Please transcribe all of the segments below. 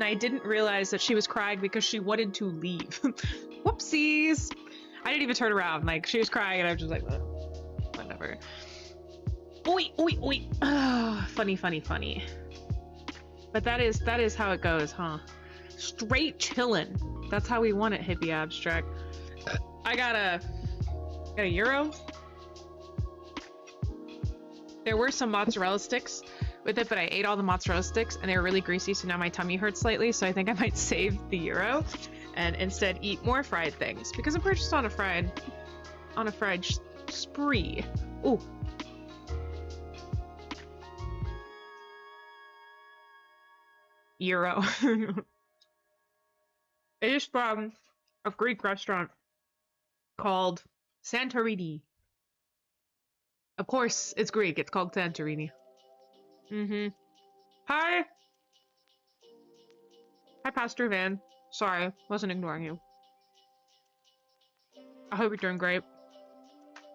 and I didn't realize that she was crying because she wanted to leave. Whoopsies! I didn't even turn around. Like, she was crying and I was just like, whatever. Oi, oi, oi. Funny, funny, funny. But that is how it goes, huh? Straight chillin'. That's how we want it, hippie abstract. I got a euro. There were some mozzarella sticks with it, but I ate all the mozzarella sticks and they were really greasy, so now my tummy hurts slightly, so I think I might save the euro and instead eat more fried things because I'm purchased on a fried spree. Ooh. Euro. It is from a Greek restaurant called Santorini. Of course, it's Greek. It's called Santorini. Hi. Hi, Pastor Van. Sorry, wasn't ignoring you. I hope you're doing great.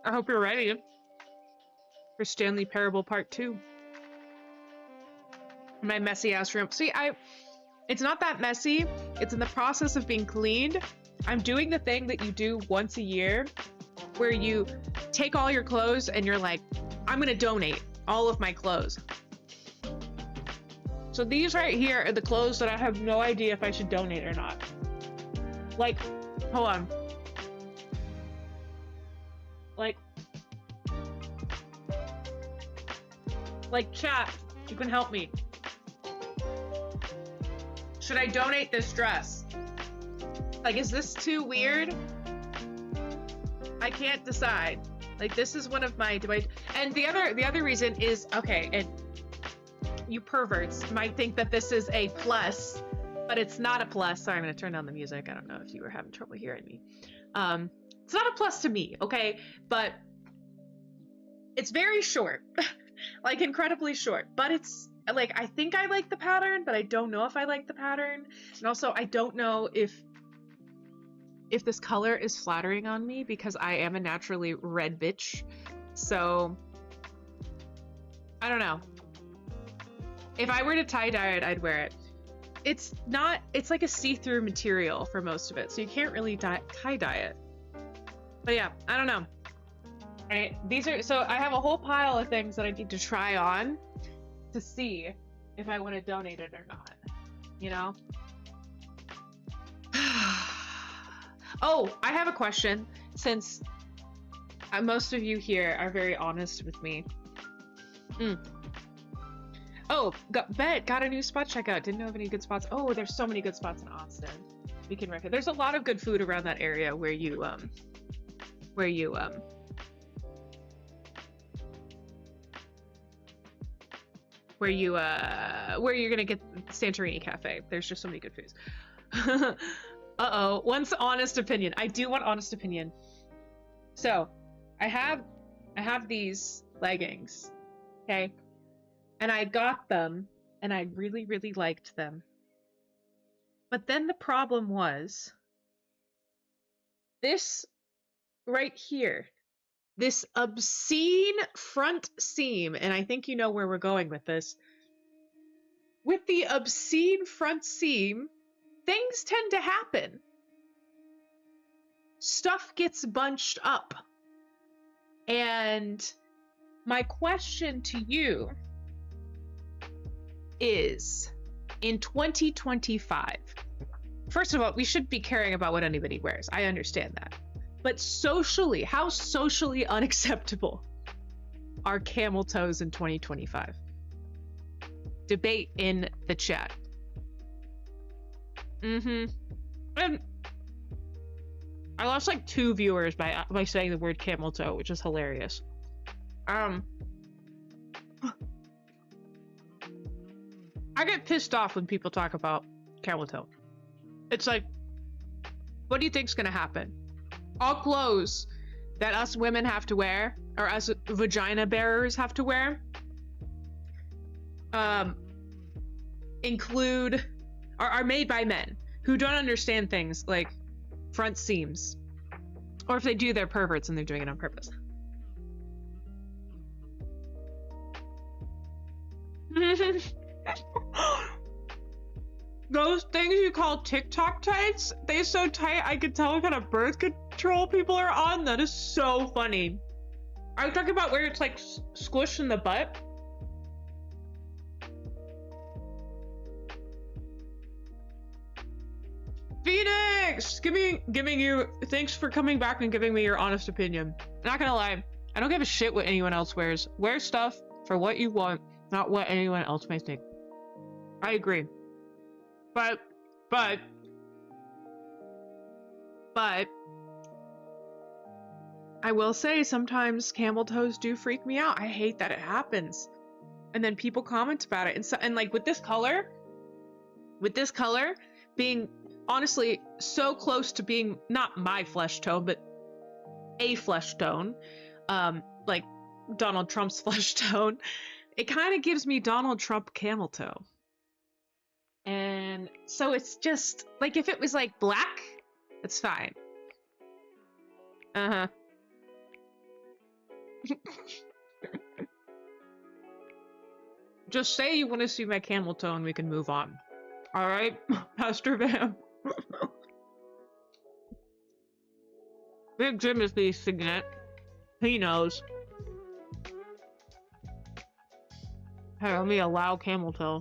I hope you're ready for Stanley Parable Part 2. My messy ass room. See, it's not that messy. It's in the process of being cleaned. I'm doing the thing that you do once a year where you take all your clothes and you're like, I'm gonna donate all of my clothes. So these right here are the clothes that I have no idea if I should donate or not. Like, hold on. Like chat, you can help me. Should I donate this dress? Like, is this too weird? I can't decide. Like, this is one of my, and the other reason is, okay, and you perverts might think that this is a plus, but it's not a plus. Sorry, I'm gonna turn down the music. I don't know if you were having trouble hearing me. It's not a plus to me, okay? But it's very short. Like, incredibly short. But it's, like, I think I like the pattern, but I don't know if I like the pattern. And also, I don't know if this color is flattering on me because I am a naturally red bitch. So, I don't know. If I were to tie-dye it, I'd wear it. It's like a see-through material for most of it, so you can't really tie-dye it. But yeah, I don't know. Right, so I have a whole pile of things that I need to try on to see if I want to donate it or not, you know? Oh, I have a question, since most of you here are very honest with me. Oh, got a new spot check out. Didn't know of any good spots. Oh, there's so many good spots in Austin. We can recommend. There's a lot of good food around that area where you're gonna get Santorini Cafe. There's just so many good foods. Uh-oh, one's honest opinion. I do want honest opinion. So, I have these leggings, okay? And I got them, and I really, really liked them. But then the problem was, this right here, this obscene front seam, and I think you know where we're going with this. With the obscene front seam, things tend to happen. Stuff gets bunched up. And my question to you is, in 2025, first of all, we should be caring about what anybody wears. I understand that. But socially, how socially unacceptable are camel toes in 2025? Debate in the chat. And I lost like 2 viewers by saying the word camel toe, which is hilarious. I get pissed off when people talk about camel toe. It's like, what do you think's gonna happen? All clothes that us women have to wear, or us vagina bearers have to wear, are made by men who don't understand things like front seams. Or if they do, they're perverts and they're doing it on purpose. Those things you call TikTok tights, they so tight I could tell what kind of birth control people are on. That is so funny. Are you talking about where it's like squished in the butt? Phoenix! Giving you, thanks for coming back and giving me your honest opinion. Not gonna lie, I don't give a shit what anyone else wears. Wear stuff for what you want, not what anyone else may think. I agree. But, I will say sometimes camel toes do freak me out. I hate that it happens. And then people comment about it. And like with this color being honestly so close to being not my flesh tone, but a flesh tone, like Donald Trump's flesh tone, it kind of gives me Donald Trump camel toe. And so it's just like if it was like black, it's fine. Uh-huh. Just say you want to see my camel toe and we can move on. All right, Pastor Van. Big Jim is the signet. He knows. Hey, let me allow camel toe.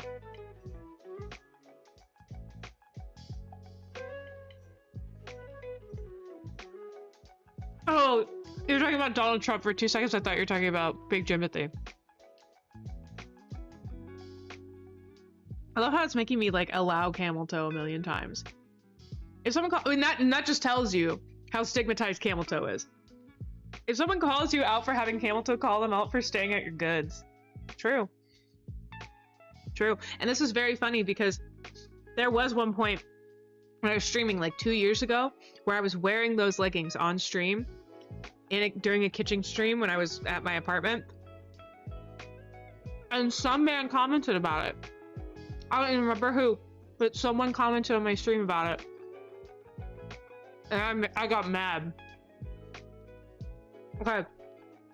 Oh, you're talking about Donald Trump for 2 seconds. I thought you were talking about Big Jimothy. I love how it's making me like allow camel toe a million times. If someone that just tells you how stigmatized camel toe is. If someone calls you out for having camel toe, call them out for staying at your goods. True. True. And this is very funny because there was one point when I was streaming like 2 years ago where I was wearing those leggings on stream during a kitchen stream when I was at my apartment. And some man commented about it. I don't even remember who, but someone commented on my stream about it. And I got mad. Okay,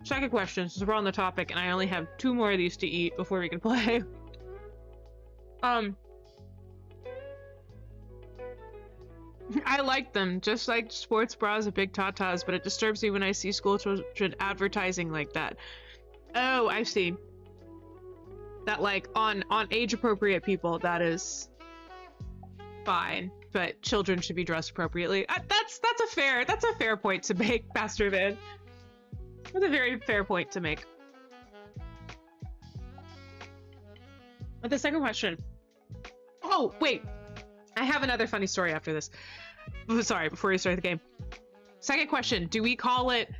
second question, since we're on the topic and I only have 2 more of these to eat before we can play. I like them, just like sports bras and big tatas, but it disturbs me when I see school children advertising like that. Oh, I see. That like on age-appropriate people, that is fine, but children should be dressed appropriately. That's a fair point to make, Pastor Van. That's a very fair point to make. But the second question. Oh, wait. I have another funny story after this. Sorry, before we start the game. Second question. Do we call it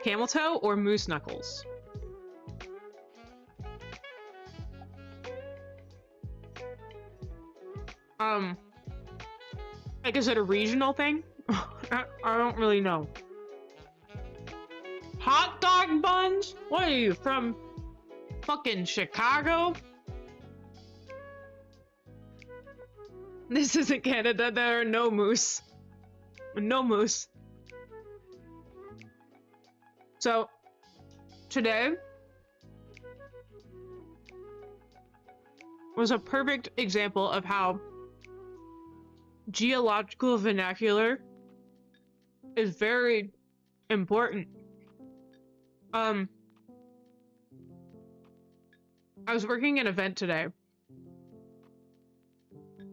camel toe or moose knuckles? Like, is it a regional thing? I don't really know. Hot dog buns? What are you, from fucking Chicago? This isn't Canada. There are no moose. No moose. So, today was a perfect example of how geological vernacular is very important. I was working an event today.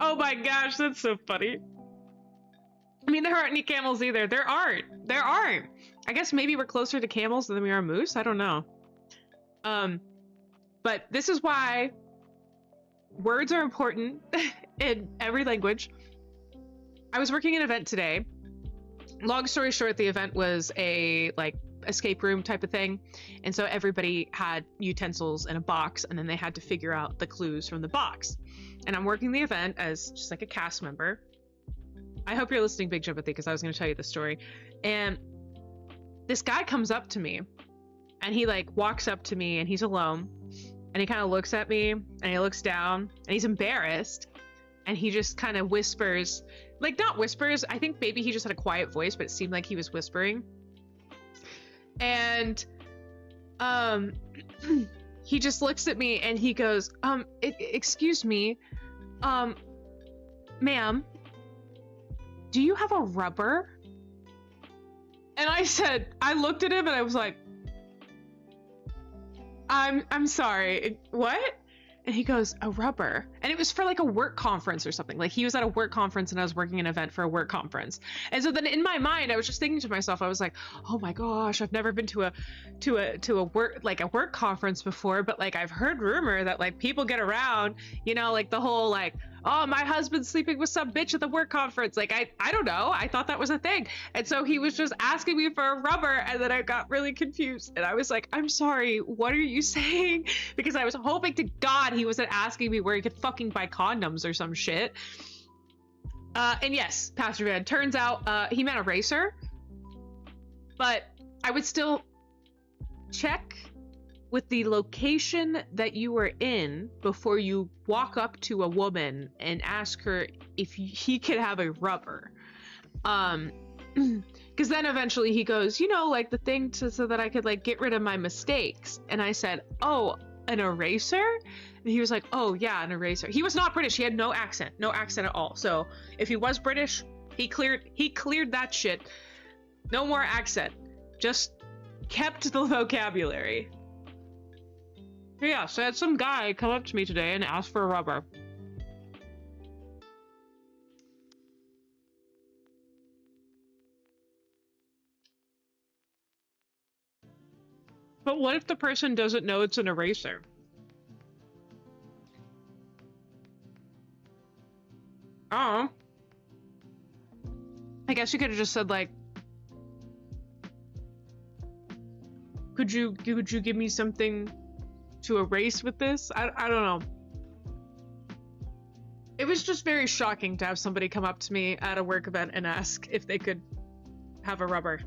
Oh my gosh, that's so funny. I mean, there aren't any camels either. There aren't. I guess maybe we're closer to camels than we are moose. I don't know. But this is why words are important in every language. I was working an event today. Long story short, the event was a like escape room type of thing. And so everybody had utensils in a box and then they had to figure out the clues from the box. And I'm working the event as just like a cast member. I hope you're listening, Big Jump, because I was going to tell you the story. And this guy comes up to me and he like walks up to me and he's alone and he kind of looks at me and he looks down and he's embarrassed and he just kind of whispers, like not whispers, I think maybe he just had a quiet voice, but it seemed like he was whispering. And he just looks at me and he goes, excuse me, ma'am, do you have a rubber? And I looked at him and I was like, I'm sorry, what? And he goes, a rubber. And it was for like a work conference or something. Like he was at a work conference and I was working an event for a work conference. And so then in my mind, I was just thinking to myself, I was like, oh my gosh, I've never been to a work conference before, but like I've heard rumor that like people get around, you know, like the whole like, oh, my husband's sleeping with some bitch at the work conference. Like, I don't know. I thought that was a thing. And so he was just asking me for a rubber. And then I got really confused. And I was like, I'm sorry. What are you saying? Because I was hoping to God he wasn't asking me where he could fucking buy condoms or some shit. And yes, Pastor Van, turns out he meant a racer. But I would still check with the location that you were in before you walk up to a woman and ask her if he could have a rubber. Because then eventually he goes, you know, like the thing so that I could like get rid of my mistakes. And I said, oh, an eraser? And he was like, oh yeah, an eraser. He was not British. He had no accent at all. So if he was British, he cleared that shit. No more accent. Just kept the vocabulary. Yeah, so I had some guy come up to me today and ask for a rubber. But what if the person doesn't know it's an eraser? Oh. I guess you could have just said like, could you give me something to erase with this? I don't know. It was just very shocking to have somebody come up to me at a work event and ask if they could have a rubber.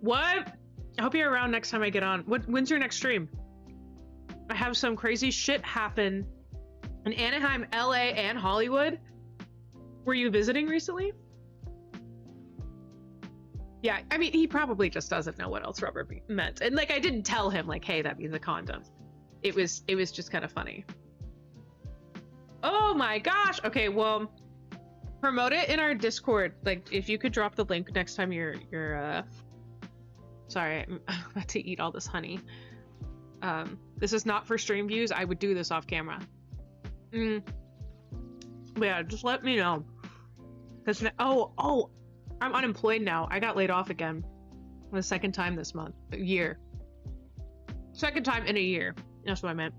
What? I hope you're around next time I get on. When's your next stream? I have some crazy shit happen in Anaheim, LA, and Hollywood. Were you visiting recently? Yeah, I mean, he probably just doesn't know what else rubber meant. And like, I didn't tell him like, hey, that means a condom. It was just kind of funny. Oh my gosh. Okay, well, promote it in our Discord. Like, if you could drop the link next time you're sorry, I'm about to eat all this honey. This is not for stream views. I would do this off camera. Yeah, just let me know. Cause oh, I'm unemployed now. I got laid off again. The second time this month. Year. Second time in a year. That's what I meant.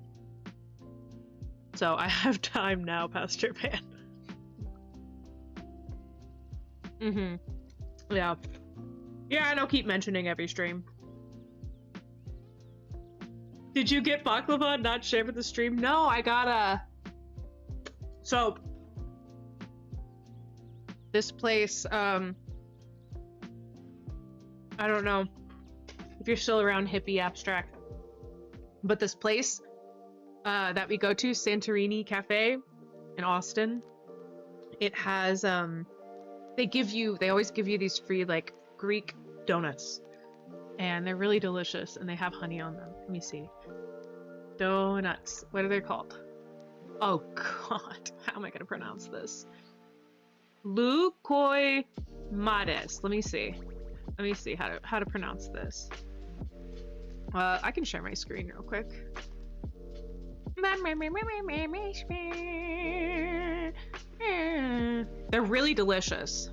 So I have time now, Pastor Pan. Yeah. Yeah, and I'll keep mentioning every stream. Did you get baklava and not share with the stream? No, I got so this place, I don't know if you're still around, hippie abstract, but this place that we go to, Santorini Cafe in Austin, it has they always give you these free like Greek donuts, and they're really delicious, and they have honey on them. Let me see. Donuts. What are they called? Oh god, how am I gonna pronounce this? Lukoi Mades. Let me see how to pronounce this. I can share my screen real quick. They're really delicious.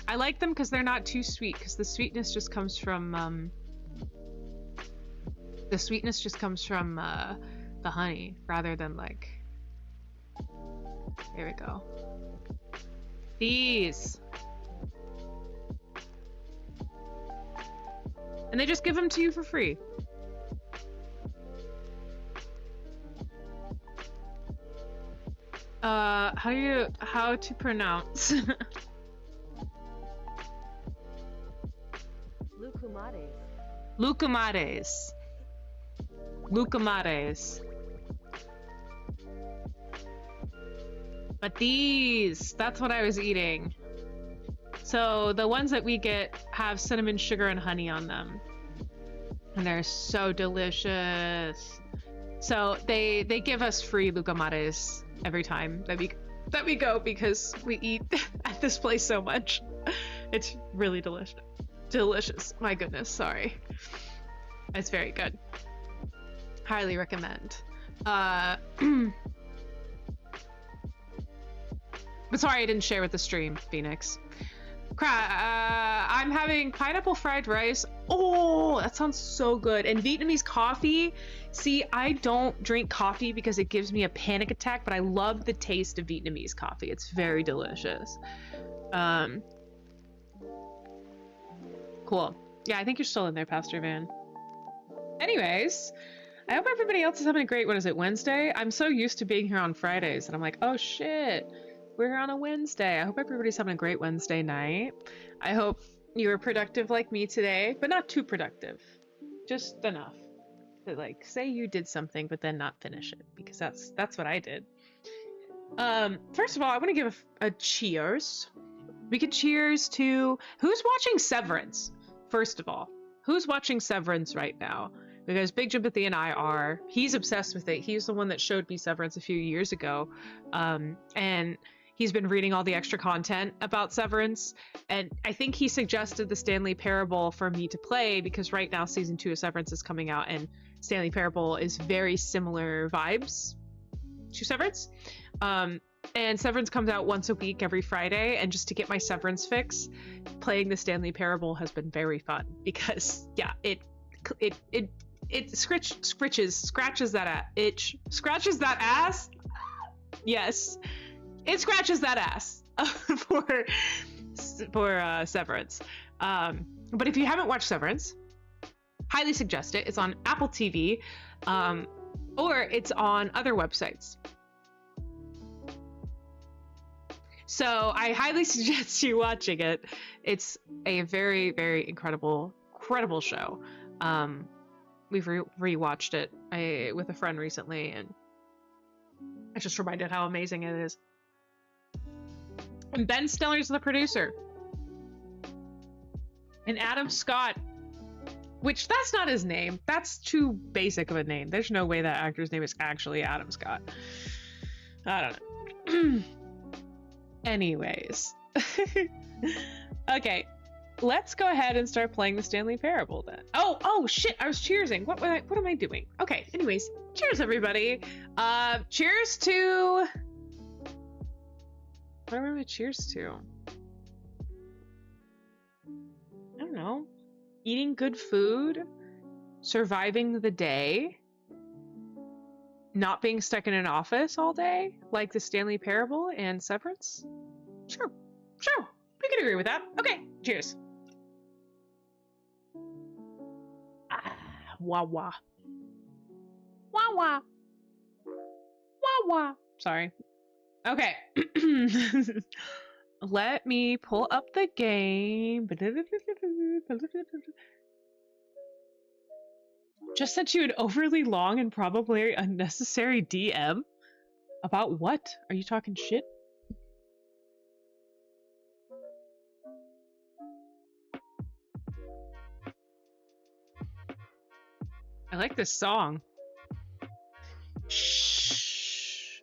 I like them because they're not too sweet, because the sweetness just comes from the honey rather than like. Here we go. These. And they just give them to you for free. How to pronounce? Lucumades. But these, that's what I was eating. So the ones that we get have cinnamon, sugar, and honey on them. And they're so delicious. So they give us free lucamares every time that we go because we eat at this place so much. It's really delicious. Delicious. My goodness, sorry. It's very good. Highly recommend. But sorry I didn't share with the stream, Phoenix. I'm having pineapple fried rice. Oh, that sounds so good. And Vietnamese coffee. See, I don't drink coffee because it gives me a panic attack, but I love the taste of Vietnamese coffee. It's very delicious. Cool. Yeah, I think you're still in there, Pastor Van. Anyways, I hope everybody else is having a great, what is it, Wednesday? I'm so used to being here on Fridays, and I'm like, oh shit, we're here on a Wednesday. I hope everybody's having a great Wednesday night. I hope you were productive like me today, but not too productive. Just enough to like say you did something, but then not finish it, because that's what I did. First of all, I want to give a cheers. We could cheers to who's watching Severance. First of all, who's watching Severance right now? Because Big Jimothy and I are. He's obsessed with it. He's the one that showed me Severance a few years ago, and he's been reading all the extra content about Severance. And I think he suggested the Stanley Parable for me to play because right now season 2 of Severance is coming out, and Stanley Parable is very similar vibes to Severance. And Severance comes out once a week every Friday, and just to get my Severance fix, playing the Stanley Parable has been very fun because yeah, it scratches that ass. Yes, it scratches that ass for Severance. But if you haven't watched Severance, highly suggest it. It's on Apple TV, or it's on other websites. So I highly suggest you watching it. It's a very, very incredible show. We've rewatched it with a friend recently, and I just reminded how amazing it is. And Ben Stiller's the producer. And Adam Scott, which that's not his name. That's too basic of a name. There's no way that actor's name is actually Adam Scott. I don't know. Anyways. Okay. Let's go ahead and start playing the Stanley Parable then. Oh shit, I was cheersing. What am I doing? Okay, anyways, cheers everybody. Cheers to... What am I gonna cheers to? I don't know. Eating good food, surviving the day, not being stuck in an office all day, like the Stanley Parable and Severance. Sure, we can agree with that. Okay, cheers. Wah wah. Wah wah. Wah wah. Sorry. Okay. Let me pull up the game. Just sent you an overly long and probably unnecessary DM? About what? Are you talking shit? I like this song. Shh.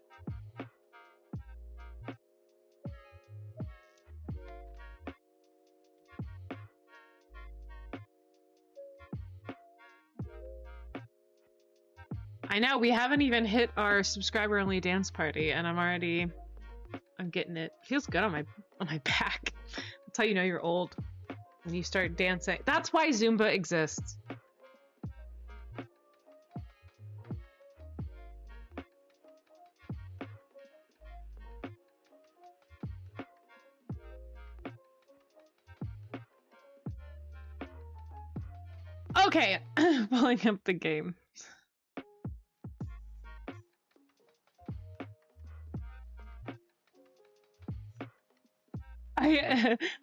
I know, we haven't even hit our subscriber-only dance party, and I'm getting it. Feels good on my back. That's how you know you're old. When you start dancing. That's why Zumba exists. Okay, pulling up the game.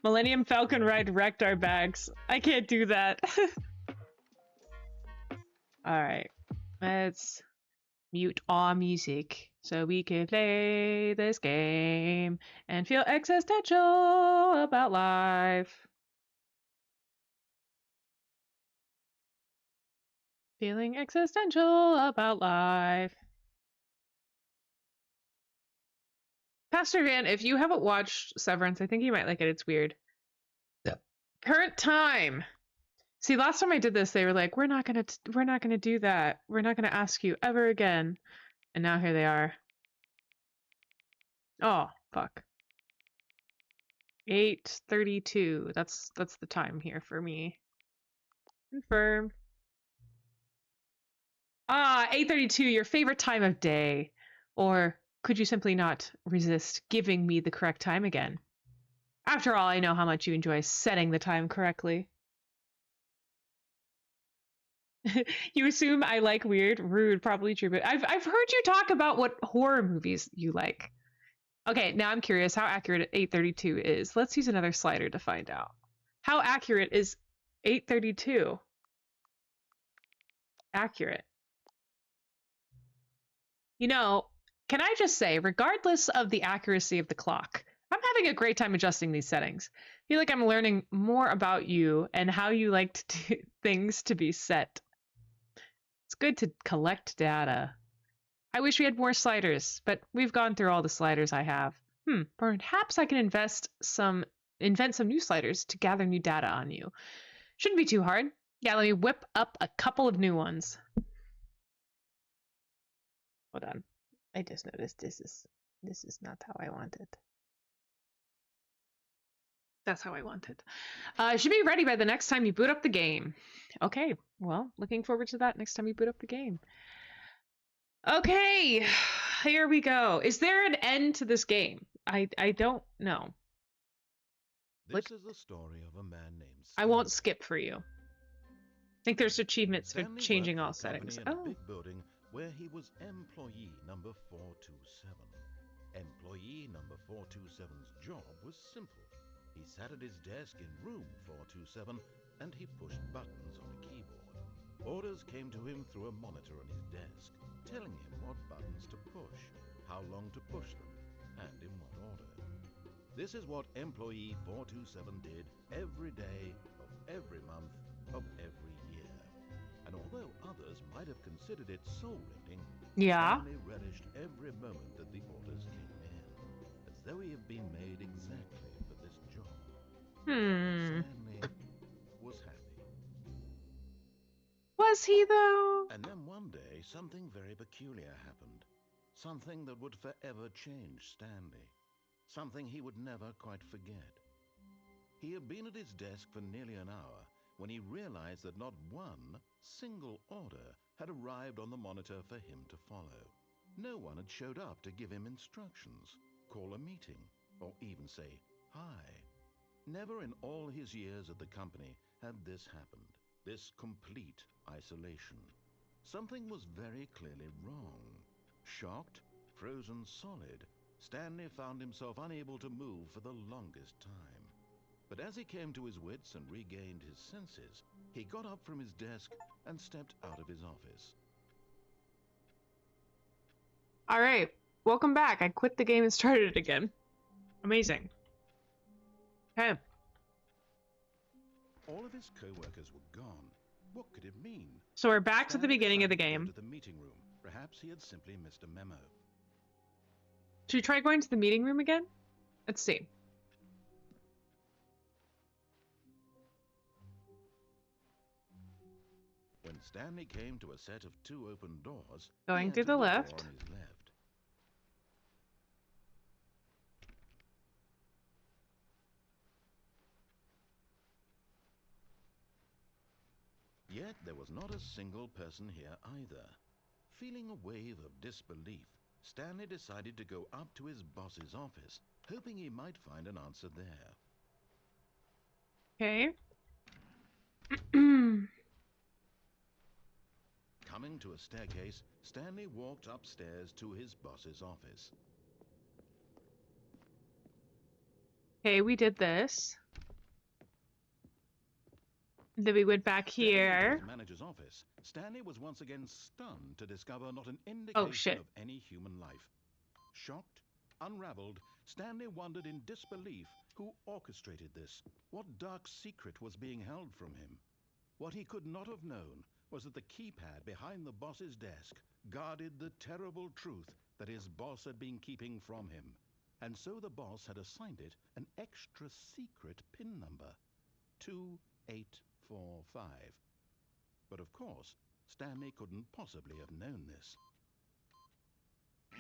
Millennium Falcon ride wrecked our bags. I can't do that. Alright, let's mute all music so we can play this game and feel existential about life. Feeling existential about life. Pastor Van, if you haven't watched Severance, I think you might like it. It's weird. Yeah. Current time. See, last time I did this, they were like, "We're not gonna do that. We're not gonna ask you ever again." And now here they are. Oh, fuck. 8:32. That's the time here for me. Confirm. Ah, 8:32, your favorite time of day. Or could you simply not resist giving me the correct time again? After all, I know how much you enjoy setting the time correctly. You assume I like weird, rude, probably true, but I've heard you talk about what horror movies you like. Okay, now I'm curious how accurate 8:32 is. Let's use another slider to find out. How accurate is 8:32? Accurate. You know, can I just say, regardless of the accuracy of the clock, I'm having a great time adjusting these settings. I feel like I'm learning more about you and how you like to do things to be set. It's good to collect data. I wish we had more sliders, but we've gone through all the sliders I have. Perhaps I can invent some new sliders to gather new data on you. Shouldn't be too hard. Yeah, let me whip up a couple of new ones. Hold on. I just noticed this is not how I want it. That's how I want it. It should be ready by the next time you boot up the game. Okay, well, looking forward to that next time you boot up the game. Okay, here we go. Is there an end to this game? I don't know. This is the story of a man named Stanley. I won't skip for you. I think there's achievements for Stanley changing all worked for a settings. company in a big building where he was employee number 427. Employee number 427's job was simple. He sat at his desk in room 427 and he pushed buttons on a keyboard. Orders came to him through a monitor on his desk, telling him what buttons to push, how long to push them, and in what order. This is what employee 427 did every day of every month of every year. And although others might have considered it soul-rending, Stanley relished every moment that the orders came in, as though he had been made exactly for this job. Stanley was happy. Was he, though? And then one day, something very peculiar happened. Something that would forever change Stanley. Something he would never quite forget. He had been at his desk for nearly an hour when he realized that not one single order had arrived on the monitor for him to follow. No one had showed up to give him instructions, call a meeting, or even say hi. Never in all his years at the company had this happened, this complete isolation. Something was very clearly wrong. Shocked, frozen solid, Stanley found himself unable to move for the longest time. But as he came to his wits and regained his senses, he got up from his desk and stepped out of his office. All right, welcome back. I quit the game and started it again. Amazing. Okay. All of his co-workers were gone. What could it mean? So we're back to the beginning of the Stanley game. decided to go to the meeting room. Perhaps he had simply missed a memo. Should we try going to the meeting room again? Let's see. When Stanley came to a set of two open doors, Going he to entered the door left. on his left. Yet there was not a single person here either. Feeling a wave of disbelief, Stanley decided to go up to his boss's office, hoping he might find an answer there. Okay. Coming to a staircase, Stanley walked upstairs to his boss's office. Okay, we did this. Then we went back here. His manager's office. Stanley was once again stunned to discover not an indication of any human life. Shocked, unraveled, Stanley wondered in disbelief who orchestrated this, what dark secret was being held from him. What he could not have known was that the keypad behind the boss's desk guarded the terrible truth that his boss had been keeping from him. And so the boss had assigned it an extra secret PIN number, 2845. But of course, Stanley couldn't possibly have known this.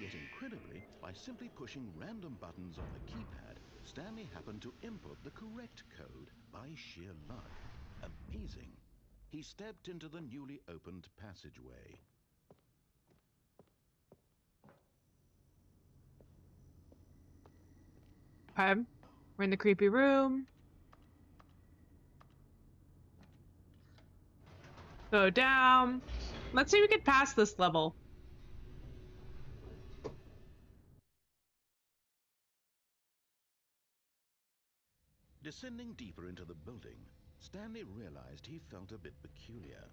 Yet incredibly, by simply pushing random buttons on the keypad, Stanley happened to input the correct code by sheer luck. Amazing. He stepped into the newly opened passageway. Okay. We're in the creepy room. Go down. Let's see if we can pass this level. Descending deeper into the building, Stanley realized he felt a bit peculiar.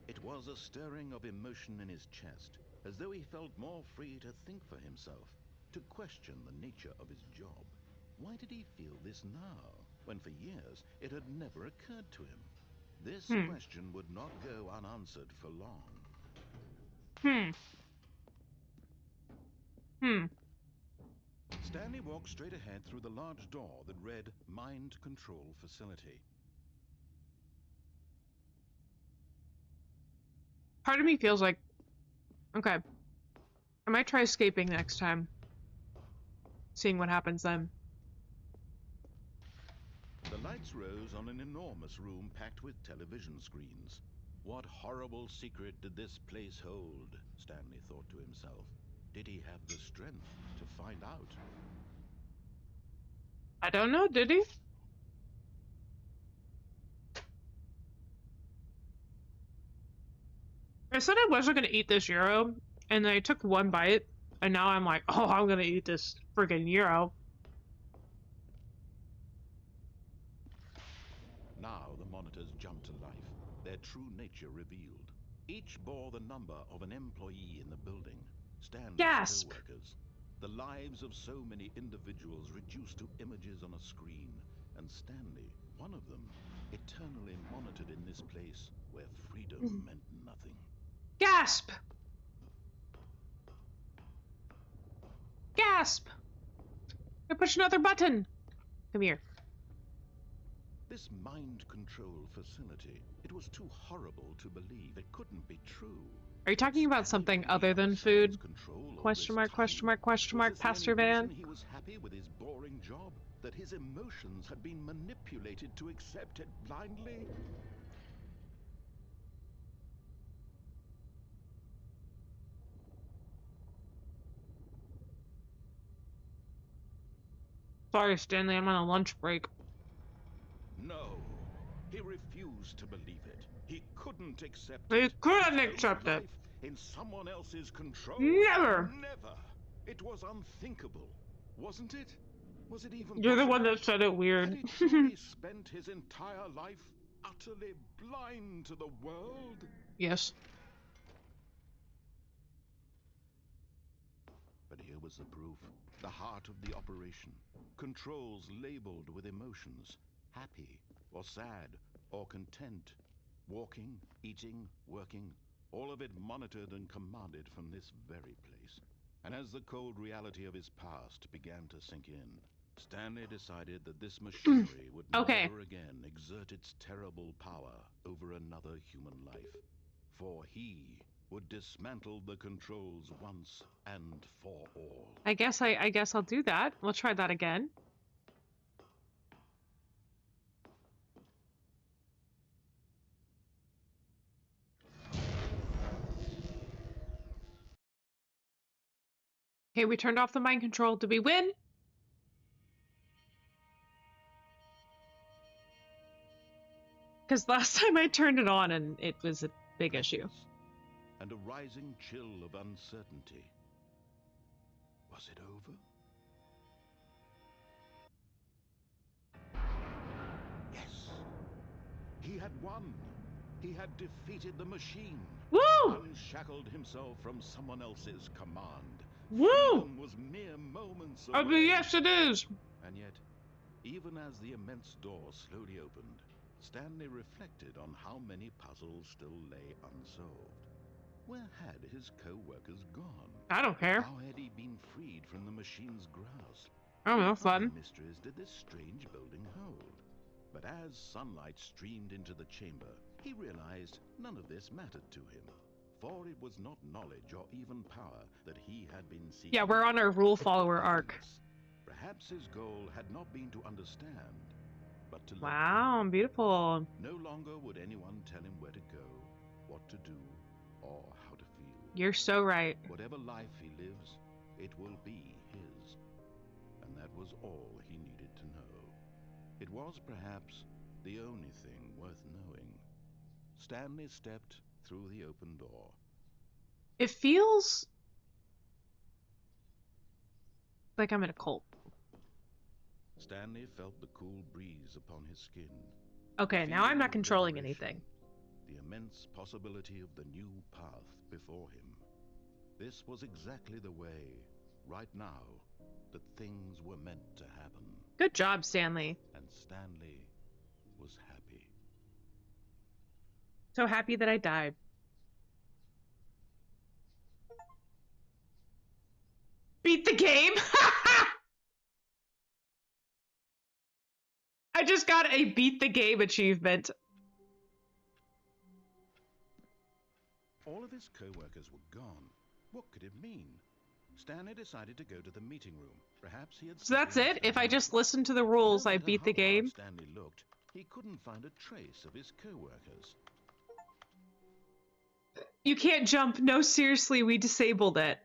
It was a stirring of emotion in his chest, as though he felt more free to think for himself, to question the nature of his job. Why did he feel this now, when for years it had never occurred to him? This question would not go unanswered for long. Stanley walked straight ahead through the large door that read Mind Control Facility. Part of me feels like, okay, I might try escaping next time. Seeing what happens then. The lights rose on an enormous room packed with television screens. What horrible secret did this place hold? Stanley thought to himself. Did he have the strength to find out? I don't know, did he? I said I wasn't gonna eat this gyro, and then I took one bite, and now I'm like, oh, I'm gonna eat this friggin' gyro. Now the monitors jumped to life, their true nature revealed. Each bore the number of an employee in the building, Stanley's Gasp! co-workers. The lives of so many individuals reduced to images on a screen, and Stanley, one of them, eternally monitored in this place where freedom meant nothing. Gasp! Gasp! I push another button! Come here. This mind control facility, it was too horrible to believe. It couldn't be true. Are you talking about something other than food? Question mark, question mark, question mark, Pastor Van? He was happy with his boring job, that his emotions had been manipulated to accept it blindly. Sorry, Stanley, I'm on a lunch break. No, he refused to believe it. He couldn't accept it. He couldn't accept it. In someone else's control. Never. Never. It was unthinkable, wasn't it? Was it even You're possible? the one that said it weird. Had he truly spent his entire life utterly blind to the world? Yes. But here was the proof. The heart of the operation. Controls labeled with emotions. Happy, or sad, or content. Walking, eating, working. All of it monitored and commanded from this very place. And as the cold reality of his past began to sink in, Stanley decided that this machinery would never again exert its terrible power over another human life. For he would dismantle the controls once and for all. I guess I'll do that. We'll try that again. Okay, we turned off the mind control. Did we win? Because last time I turned it on and it was a big issue. And a rising chill of uncertainty. Was it over? Yes. He had won. He had defeated the machine. Woo! Unshackled himself from someone else's command. Woo! Freedom was mere moments away. Yes, it is. And yet, even as the immense door slowly opened, Stanley reflected on how many puzzles still lay unsolved. Where had his co-workers gone? I don't care. How had he been freed from the machine's grasp? I don't know, What other fun. mysteries did this strange building hold? But as sunlight streamed into the chamber, he realized none of this mattered to him. For it was not knowledge or even power that he had been seeking. Yeah, we're on our rule follower arc. Perhaps his goal had not been to understand, but to let go. Wow, beautiful. No longer would anyone tell him where to go, what to do, or how to feel. You're so right. Whatever life he lives, it will be his. And that was all he needed to know. It was perhaps the only thing worth knowing. Stanley stepped through the open door. It feels like I'm in a cult. Stanley felt the cool breeze upon his skin. Okay, now I'm not controlling anything. The immense possibility of the new path before him. This was exactly the way, right now, that things were meant to happen. Good job, Stanley. And Stanley was happy. So happy that I died. Beat the game? I just got a beat the game achievement. All of his co-workers were gone. What could it mean? Stanley decided to go to the meeting room. Perhaps he had. So that's it? If I just listen to the rules, I beat the game? Stanley looked, he couldn't find a trace of his co-workers. You can't jump. No, seriously, we disabled it.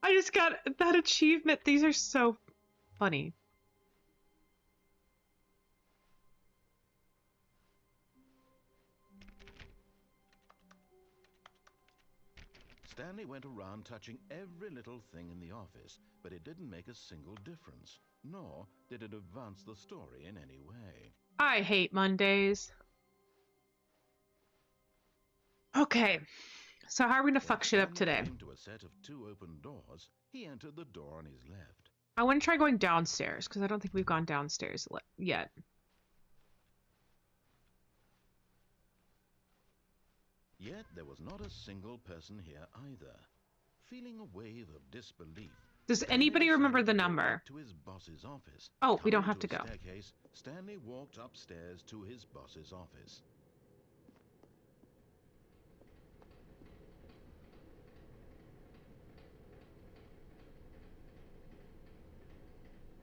I just got that achievement. These are so funny. Stanley went around touching every little thing in the office, but it didn't make a single difference, nor did it advance the story in any way. I hate Mondays. Okay, so how are we gonna fuck shit up today? Came to a set of 2 open doors. He entered the door on his left. I want to try going downstairs, because I don't think we've gone downstairs yet. Yet there was not a single person here either. Feeling a wave of disbelief. Does anybody remember the number? To his boss's office. Oh, we don't have to go. Staircase, Stanley walked upstairs to his boss's office.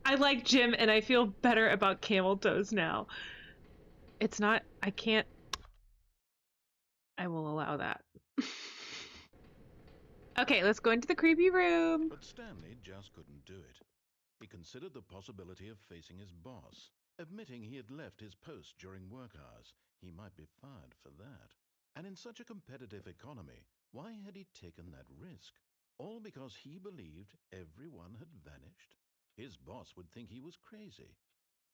I like Jim, and I feel better about camel toes now. It's not, I can't. I will allow that. Okay, let's go into the creepy room. But Stanley just couldn't do it. He considered the possibility of facing his boss. Admitting he had left his post during work hours, he might be fired for that. And in such a competitive economy, why had he taken that risk? All because he believed everyone had vanished? His boss would think he was crazy.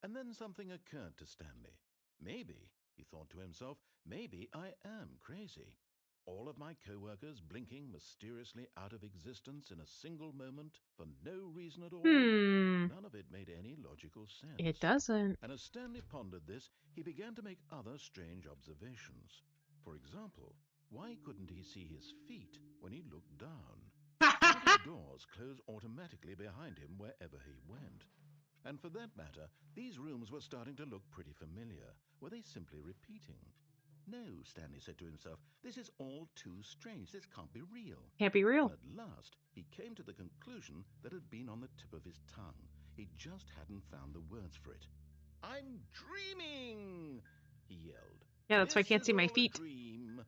And then something occurred to Stanley. Maybe, he thought to himself, maybe I am crazy. All of my co-workers blinking mysteriously out of existence in a single moment for no reason at all. None of it made any logical sense. It doesn't. And as Stanley pondered this, he began to make other strange observations. For example, why couldn't he see his feet when he looked down? The doors close automatically behind him wherever he went. And for that matter, these rooms were starting to look pretty familiar. Were they simply repeating? No, Stanley said to himself, this is all too strange. This can't be real. Can't be real. And at last, he came to the conclusion that had been on the tip of his tongue. He just hadn't found the words for it. I'm dreaming, he yelled. Yeah, that's why I can't see my feet. Dream.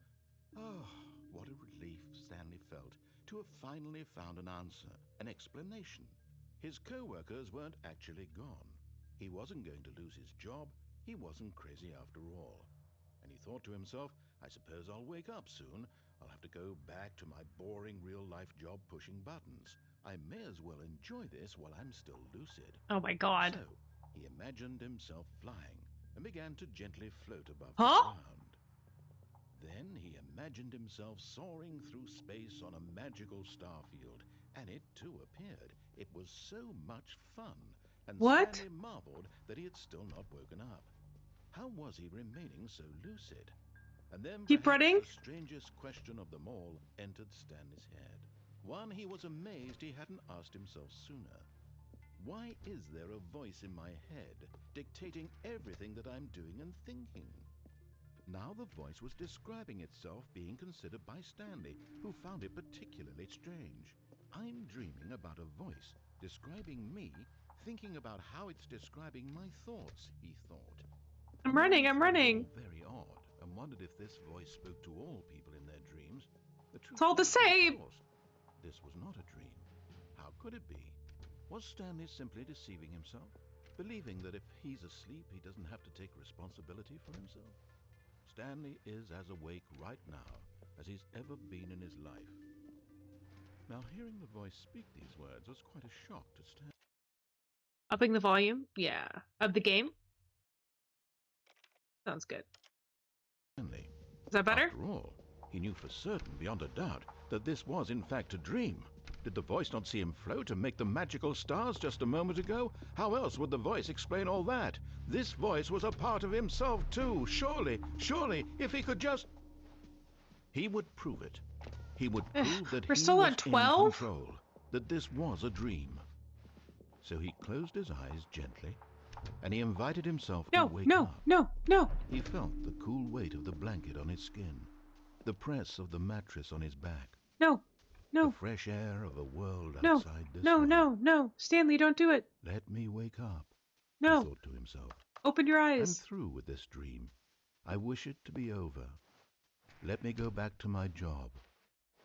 Oh, what a relief Stanley felt to have finally found an answer, an explanation. His co-workers weren't actually gone. He wasn't going to lose his job. He wasn't crazy after all. And he thought to himself, I suppose I'll wake up soon. I'll have to go back to my boring real-life job pushing buttons. I may as well enjoy this while I'm still lucid. Oh my god. So, he imagined himself flying and began to gently float above the ground. Then he imagined himself soaring through space on a magical starfield, and it too appeared. It was so much fun, and What? Stanley marveled that he had still not woken up. How was he remaining so lucid? And then Keep perhaps running. the strangest question of them all entered Stanley's head. One he was amazed he hadn't asked himself sooner. Why is there a voice in my head dictating everything that I'm doing and thinking? Now the voice was describing itself being considered by Stanley, who found it particularly strange. I'm dreaming about a voice describing me, thinking about how it's describing my thoughts, he thought. I'm running, I'm Found it running. all very odd, and wondered if this voice spoke to all people in their dreams. The truth It's all the was that, same. of course, this was not a dream. How could it be? Was Stanley simply deceiving himself, believing that if he's asleep, he doesn't have to take responsibility for himself? Stanley is as awake right now as he's ever been in his life. Now, hearing the voice speak these words was quite a shock to Stanley. Upping the volume? Yeah. Of the game? Sounds good. Is that better? After all, he knew for certain, beyond a doubt, that this was in fact a dream. Did the voice not see him float and make the magical stars just a moment ago? How else would the voice explain all that? This voice was a part of himself too. Surely, if he could just... He would prove it. He would prove that We're he still was on 12? in control, that this was a dream. So he closed his eyes gently, and he invited himself to wake up. No. He felt the cool weight of the blanket on his skin, the press of the mattress on his back, No. the fresh air of a world No. outside this No, one. no. Stanley, don't do it. Let me wake up, No. he thought to himself. Open your I'm eyes. through with this dream. I wish it to be over. Let me go back to my job.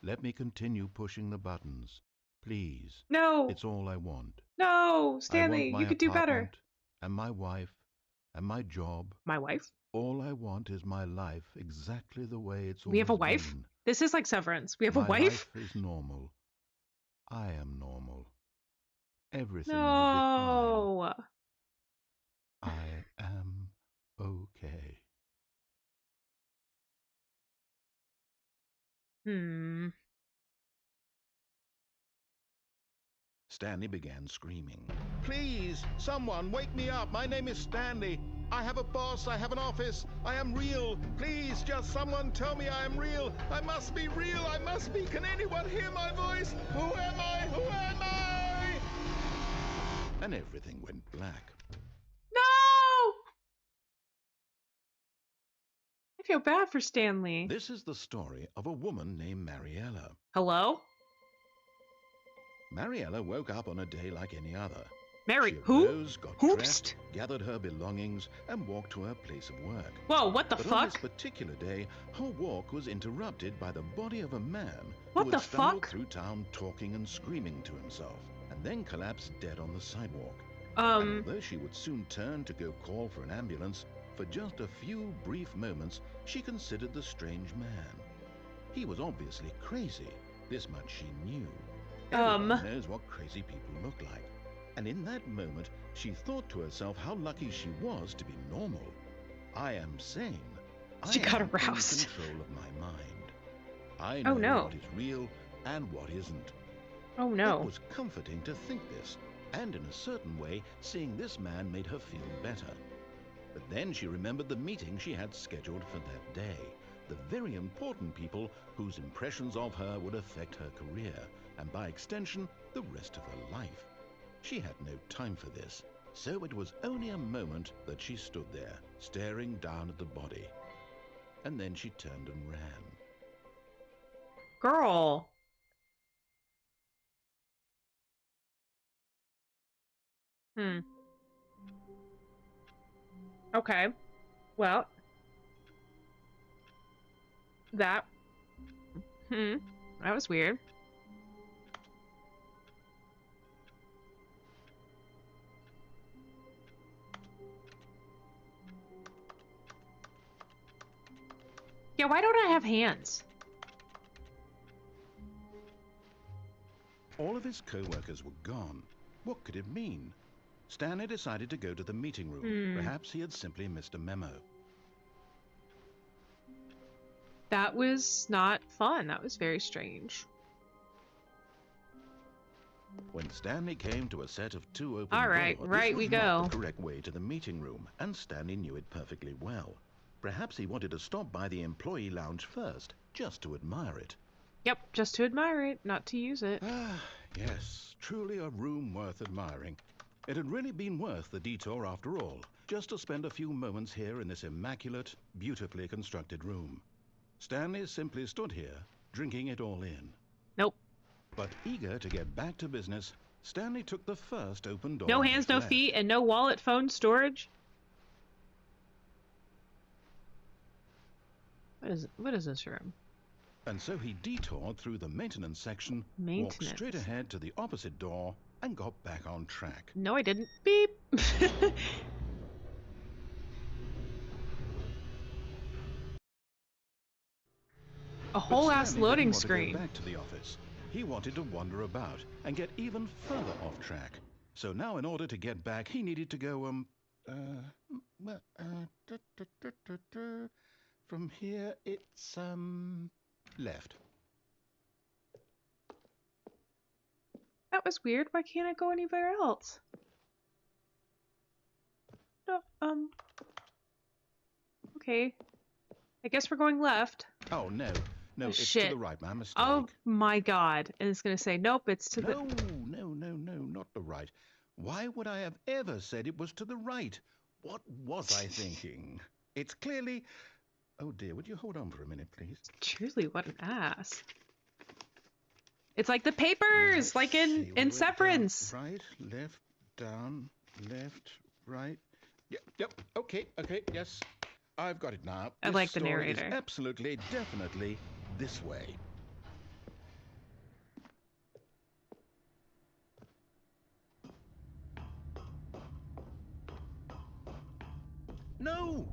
Let me continue pushing the buttons. Please. No. It's all I want. No, I Stanley, want my you could do better. apartment and my wife and my job. My wife? All I want is my life exactly the way it's always We have a wife? been. This is like Severance. We have a My wife? life is normal. I am normal. Everything will No. be fine. I am okay. Stanley began screaming. Please, someone, wake me up. My name is Stanley. I have a boss. I have an office. I am real. Please, just someone tell me I am real. I must be real. I must be. Can anyone hear my voice? Who am I? Who am I? And everything went black. No! I feel bad for Stanley. This is the story of a woman named Mariella. Hello? Mariella woke up on a day like any other. Mary, She who? arose, got Hoopst? dressed, gathered her belongings, and walked to her place of work. Whoa, what the But on this fuck? particular day, her walk was interrupted by the body of a man What who the had stumbled fuck? through town talking and screaming to himself, and then collapsed dead on the sidewalk. And although she would soon turn to go call for an ambulance, for just a few brief moments, she considered the strange man. He was obviously crazy. This much she knew. Everyone knows what crazy people look like. And in that moment, she thought to herself how lucky she was to be normal. I am sane. She got I am aroused. in control of my mind. I know Oh, no. what is real and what isn't. Oh It no. was comforting to think this, and in a certain way, seeing this man made her feel better. But then she remembered the meeting she had scheduled for that day, the very important people whose impressions of her would affect her career, and by extension, the rest of her life. She had no time for this, so it was only a moment that she stood there, staring down at the body. And then she turned and ran. Girl. Okay. Well. That. That was weird. Yeah, why don't I have hands? All of his co-workers were gone. What could it mean? Stanley decided to go to the meeting room. Perhaps he had simply missed a memo. That was not fun. That was very strange. When Stanley came to a set of 2 open All right, doors, right this we was not go. the correct way to the meeting room, and Stanley knew it perfectly well. Perhaps he wanted to stop by the employee lounge first, just to admire it. Yep, just to admire it, not to use it. Ah, yes, truly a room worth admiring. It had really been worth the detour after all, just to spend a few moments here in this immaculate, beautifully constructed room. Stanley simply stood here, drinking it all in. Nope. But eager to get back to business, Stanley took the first open door. No on hands, his no left. feet, and no wallet, phone, storage. What is this room? And so he detoured through the maintenance section, walked straight ahead to the opposite door, and got back on track. No, I didn't. Beep. A whole ass Stanley loading didn't want screen. to go back to the office. He wanted to wander about and get even further off track. So now, in order to get back, he needed to go, from here, it's, left. That was weird. Why can't I go anywhere else? No, okay. I guess we're going left. Oh, no. No, it's shit. to the right, my mistake. Oh my god. And it's gonna say, nope, it's to the... No, not the right. Why would I have ever said it was to the right? What was I thinking? It's clearly... Oh dear, would you hold on for a minute, please? Truly, what an ass. It's like the papers, like in Severance. Right, left, down, left, right. Yep, okay, yes. I've got it now. I like the This story narrator. is absolutely, definitely this way. No.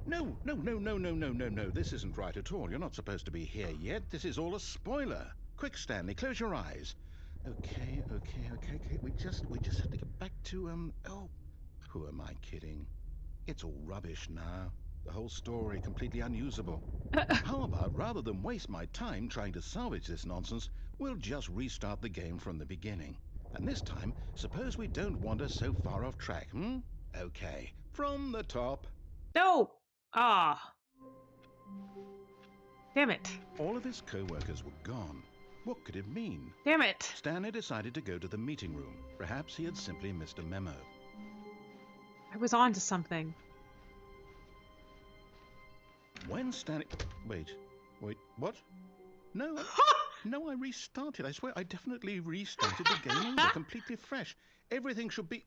This isn't right at all. You're not supposed to be here yet. This is all a spoiler. Quick, Stanley, close your eyes. Okay. We just have to get back to, oh, who am I kidding? It's all rubbish now. The whole story completely unusable. How about, rather than waste my time trying to salvage this nonsense, we'll just restart the game from the beginning. And this time, suppose we don't wander so far off track, Okay, from the top. No! Ah. Damn it. All of his co-workers were gone. What could it mean? Damn it. Stanley decided to go to the meeting room. Perhaps he had simply missed a memo. I was on to something. When Stanley... Wait, what? No, I restarted. I swear, I definitely restarted the game over, completely fresh. Everything should be...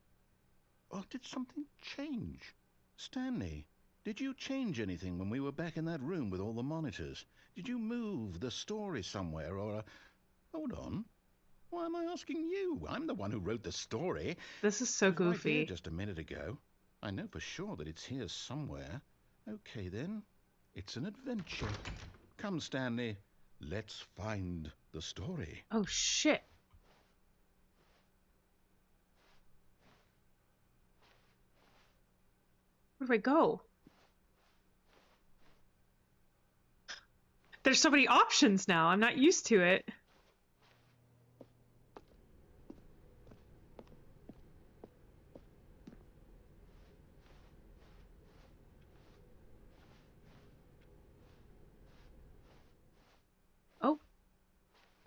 Oh, did something change? Stanley, did you change anything when we were back in that room with all the monitors? Did you move the story somewhere, or... Hold on. Why am I asking you? I'm the one who wrote the story. This is so It was right goofy. here just a minute ago. I know for sure that it's here somewhere. Okay, then. It's an adventure. Come, Stanley. Let's find the story. Oh, shit. Where do I go? There's so many options now. I'm not used to it.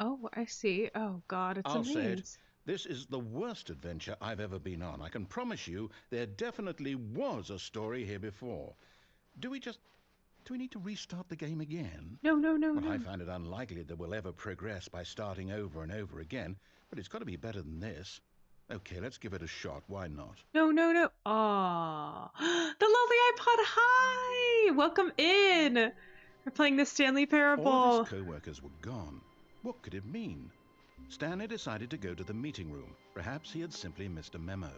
Oh, I see. Oh, God, it's a I'll say it. maze. This is the worst adventure I've ever been on. I can promise you there definitely was a story here before. Do we need to restart the game again? No. Well, I find it unlikely that we'll ever progress by starting over and over again, but it's got to be better than this. Okay, let's give it a shot. Why not? No. Aw. The lovely iPod. Hi! Welcome in! We're playing the Stanley Parable. All of his co-workers were gone. What could it mean? Stanley decided to go to the meeting room. Perhaps he had simply missed a memo.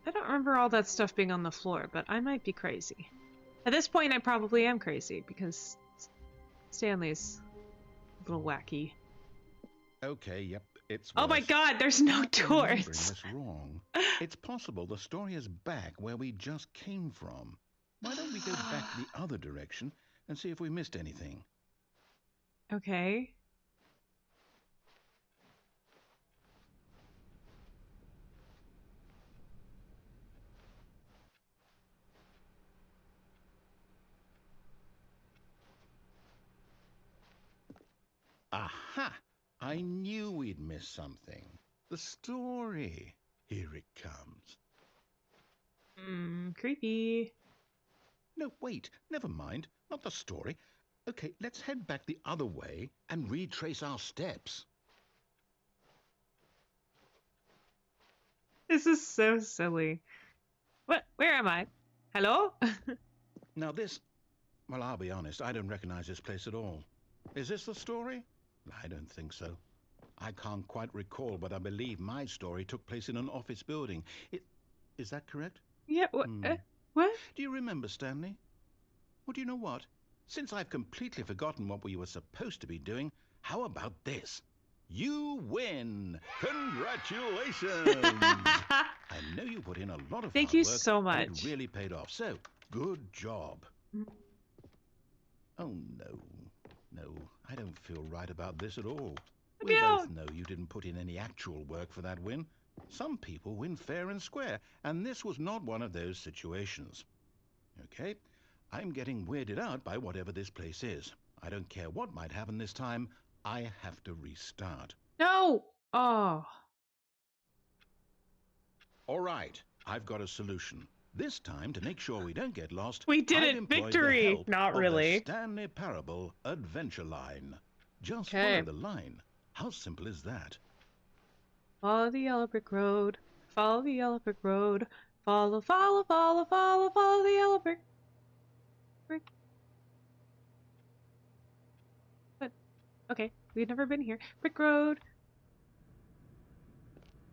I don't remember all that stuff being on the floor, but I might be crazy. At this point, I probably am crazy, because Stanley's a little wacky. Okay, yep, it's Oh my worse. god, there's no I'm remembering doors! this wrong. It's possible the story is back where we just came from. Why don't we go back the other direction and see if we missed anything? Okay. Aha! I knew we'd miss something. The story. Here it comes. Creepy. No, wait, never mind. Not the story. Okay, let's head back the other way and retrace our steps. This is so silly. What? Where am I? Hello? Now well, I'll be honest, I don't recognize this place at all. Is this the story? I don't think so. I can't quite recall, but I believe my story took place in an office building. Is that correct? Yeah, what? What? Do you remember, Stanley? Well, do you know what? Since I've completely forgotten what we were supposed to be doing, how about this? You win! Congratulations! I know you put in a lot of Thank hard you work, so and much. it really paid off. So, good job. Oh, no. No, I don't feel right about this at all. We both know you didn't put in any actual work for that win. Some people win fair and square, and this was not one of those situations. Okay? I'm getting weirded out by whatever this place is. I don't care what might happen this time. I have to restart. No! Oh. All right, I've got a solution. This time, to make sure we don't get lost, We did I've it! employed Victory! the help Not of really. the Stanley Parable Adventure Line. Just Okay. follow the line. How simple is that? Follow the yellow brick road. Follow the yellow brick road. Follow, follow, follow, follow, follow the yellow brick. But, okay, we've never been here. Brick road.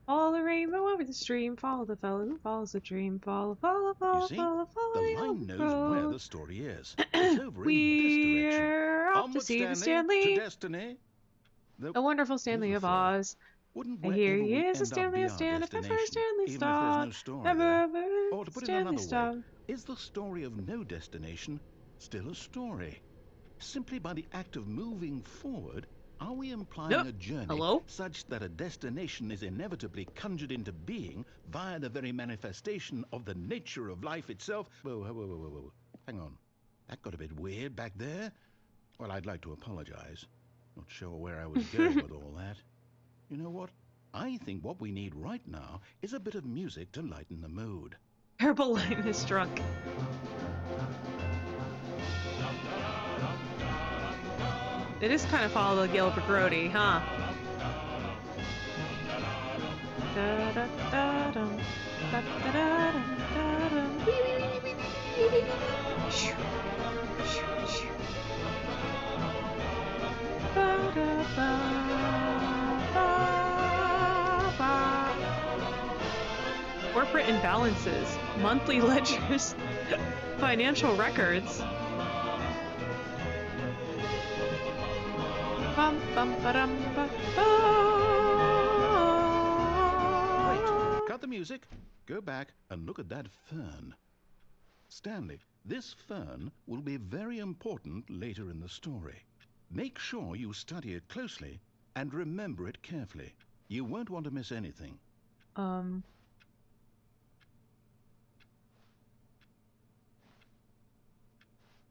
Follow the rainbow over the stream. Follow the fellow who follows the dream. Follow, follow, follow, You see, follow, follow the yellow line brick knows where road. the story is. It's over in this direction. We're off to Onward, see the Stanley, to Stanley. destiny. The wonderful Stanley of Oz. Wouldn't And wherever here he we is, a end up Stanley, be a our Stanley, destination, first Stanley even if there's star. no story there? Or to put it Stanley another star. way, is the story of no destination still a story? Simply by the act of moving forward, are we implying a journey such that a destination is inevitably conjured into being via the very manifestation of the nature of life itself? Whoa, whoa, whoa, whoa, whoa. Hang on. That got a bit weird back there. Well, I'd like to apologize. Not sure where I was going with all that. You know what? I think what we need right now is a bit of music to lighten the mood. Purple line is drunk. It is kind of follow the yellow brick roadie, huh? Corporate imbalances, monthly ledgers, financial records. Bum, bum, ba-dum, ba, Great. Cut the music. Go back and look at that fern. Stanley, this fern will be very important later in the story. Make sure you study it closely and remember it carefully. You won't want to miss anything.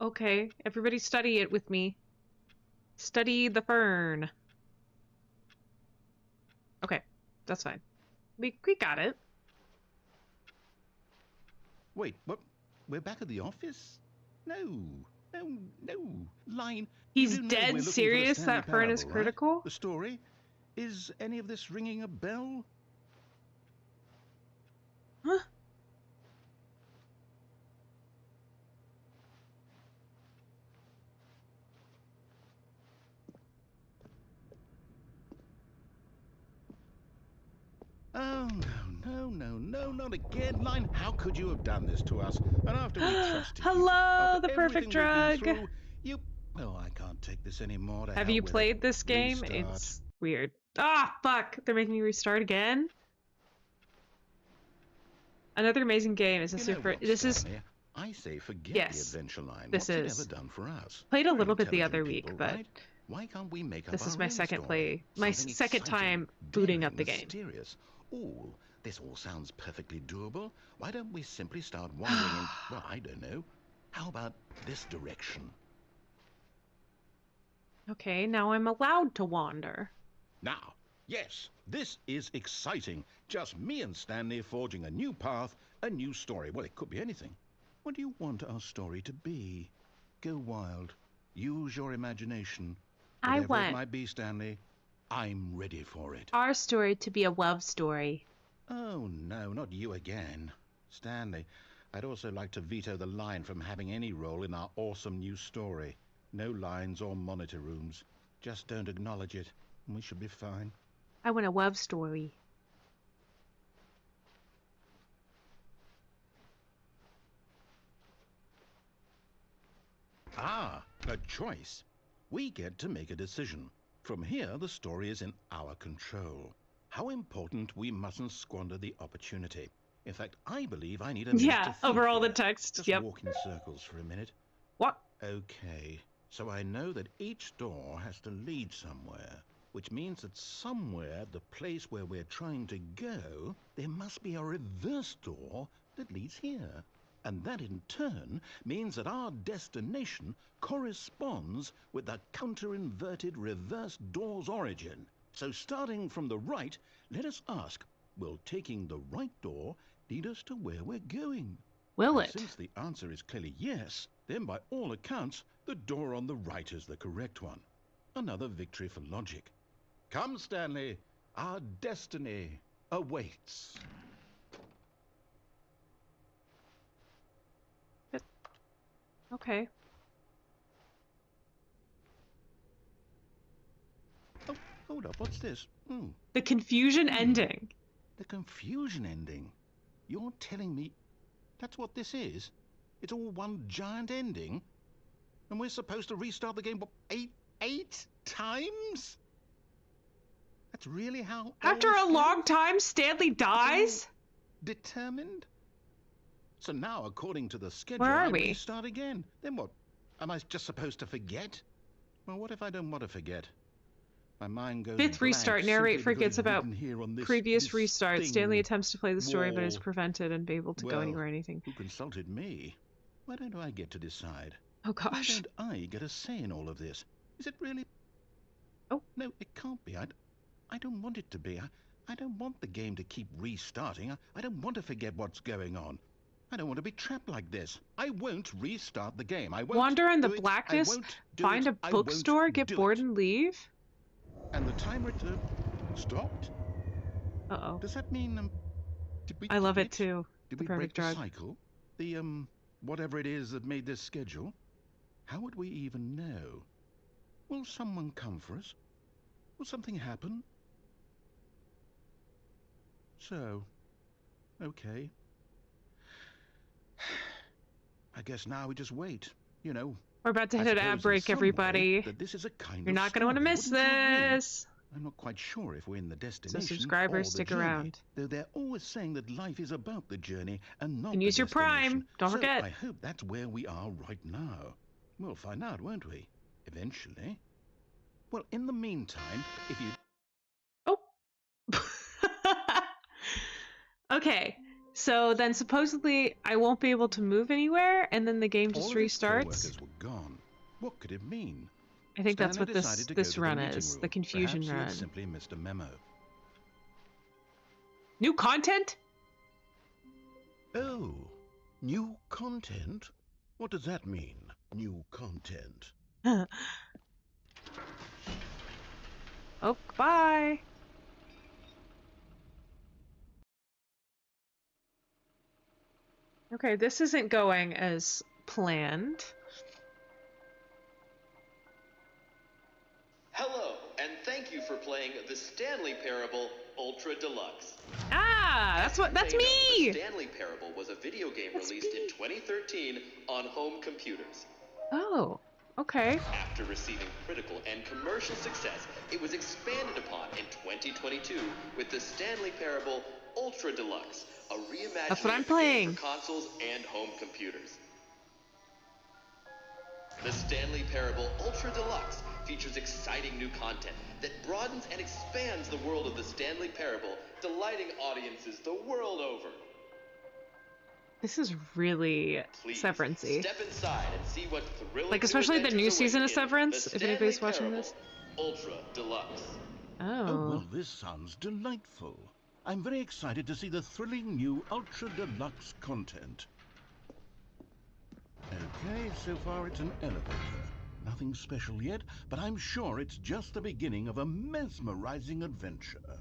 Okay, everybody study it with me. Study the fern. Okay, that's fine. We got it. Wait, what? We're back at the office? No. Line. He's dead serious that fern is critical? Right? The story? Is any of this ringing a bell? Huh? Oh, no, not again, Line. How could you have done this to us? And after we trusted you. Hello, the After perfect everything we've drug. been through, well, I can't take this anymore. Have you played this game? Restart. It's weird. Ah, fuck. They're making me restart again? Another amazing game is a super... This is... I say forget Yes, the adventure line. this What's is. it ever done for us? Played a We're little bit the intelligent other week, people, but right? Why can't we make up This our is my own second story? my Something second exciting, time booting up daring, the game. mysterious. Ooh, this all sounds perfectly doable. Why don't we simply start wandering in, well, I don't know. How about this direction? Okay, now I'm allowed to wander. Now, yes, this is exciting. Just me and Stanley forging a new path, a new story. Well, it could be anything. What do you want our story to be? Go wild. Use your imagination. I Whatever it want might be, Stanley, I'm ready for it. our story to be a love story. Oh, no, not you again. Stanley, I'd also like to veto the line from having any role in our awesome new story. No lines or monitor rooms. Just don't acknowledge it, and we should be fine. I want a love story. Ah, a choice. We get to make a decision. From here, the story is in our control. How important we mustn't squander the opportunity. In fact, I believe I need a minute to think over all the here. text. Just Yep. walk in circles for a minute. What? Okay, so I know that each door has to lead somewhere, which means that somewhere, the place where we're trying to go, there must be a reverse door that leads here. And that in turn means that our destination corresponds with the counter-inverted reverse door's origin. So starting from the right, let us ask, will taking the right door lead us to where we're going? Will And it? since the answer is clearly yes, then by all accounts, the door on the right is the correct one. Another victory for logic. Come, Stanley, our destiny awaits. Okay. Oh, hold up, what's this? The confusion ending. The confusion ending. You're telling me that's what this is? It's all one giant ending? And we're supposed to restart the game, what, eight times? That's really how After all a stands? long time, Stanley dies? Determined? So now, according to the schedule, Where are I we? restart again. Then what? Am I just supposed to forget? Well, what if I don't want to forget? My mind goes Fifth blank restart. simply Narrate because forgets it's about written here on this previous restart. thing, Stanley attempts to play the story but is wall. prevented and be able to go Well, anywhere or anything. who consulted me? Why don't I get to decide? Oh Why gosh. don't I get a say in all of this? Is it really? Oh. No, it can't be. I don't want it to be. I don't want the game to keep restarting. I don't want to forget what's going on. I don't want to be trapped like this. I won't restart the game. I won't Wander in the do it. blackness, I won't do find it. a I won't bookstore, get do bored it. and leave? And the timer stopped? Uh-oh. Does that mean did we I love it glitch? too. Did The we break perfect the drug. cycle? The whatever it is that made this schedule? How would we even know? Will someone come for us? Will something happen? So, okay. I guess now we just wait. You know, We're about to I hit an suppose ad in break, some way everybody. that this is a kind You're of not going to want to story, miss wouldn't you agree? this. I'm not quite sure if we're in the So destination subscribers, or the stick journey, around. though they're always saying that life is about the journey and not And the use your destination. Prime. Don't So forget. I hope that's where we are right now. We'll find out, won't we? Eventually. Well, in the meantime, if you... Oh. Okay. So then supposedly I won't be able to move anywhere and then the game just all of his restarts. co-workers were gone. What could it mean? I think that's Stanley what decided to this go to run the meeting is. room. The confusion Perhaps he run. had simply missed a memo. New content? Oh, new content? What does that mean, new content? Oh, goodbye. Okay, this isn't going as planned. Hello, and thank you for playing the Stanley Parable Ultra Deluxe. Ah, that's The me! Stanley Parable was a video game That's released me. in 2013 on home computers. Oh, okay. After receiving critical and commercial success, it was expanded upon in 2022 with the Stanley Parable Ultra Deluxe, a reimagining That's what I'm of the game playing. for consoles and home computers. The Stanley Parable Ultra Deluxe features exciting new content that broadens and expands the world of the Stanley Parable, delighting audiences the world over. This is really Please Severance-y. step inside and see what thrilling Like, new especially the new adventures season await of in Severance, The if anybody's Stanley watching Parable this. Ultra Deluxe. Oh, Oh. well, this sounds delightful. I'm very excited to see the thrilling new Ultra Deluxe content. Okay, so far it's an elevator. Nothing special yet, but I'm sure it's just the beginning of a mesmerizing adventure.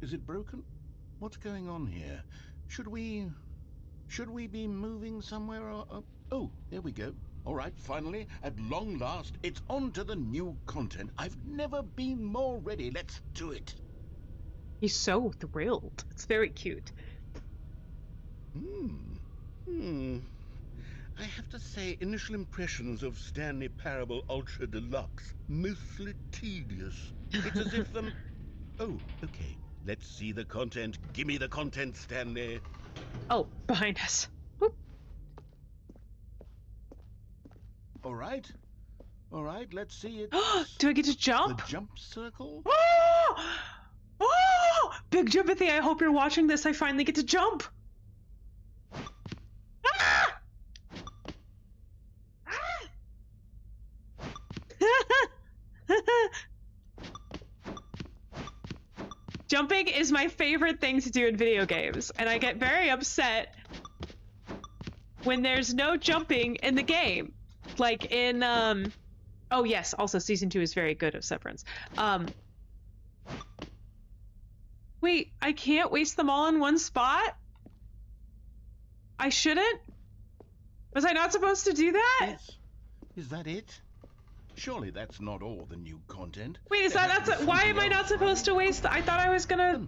Is it broken? What's going on here? Should we be moving somewhere or... Oh, there we go. All right, finally, at long last, it's on to the new content. I've never been more ready. Let's do it. He's so thrilled. It's very cute. I have to say, initial impressions of Stanley Parable Ultra Deluxe, mostly tedious. It's as if Oh, okay. Let's see the content. Give me the content, Stanley. Oh, behind us. Whoop. All right, let's see it. Do I get to jump? The jump circle? Oh! Oh! Big Jimothy, I hope you're watching this. I finally get to jump. Ah! Jumping is my favorite thing to do in video games, and I get very upset when there's no jumping in the game. Like in, oh yes, also Season 2 is very good at Severance. Wait, I can't waste them all in one spot? I shouldn't? Was I not supposed to do that? Is that it? Surely that's not all the new content. Wait, is that not why am I not supposed to waste? I thought I was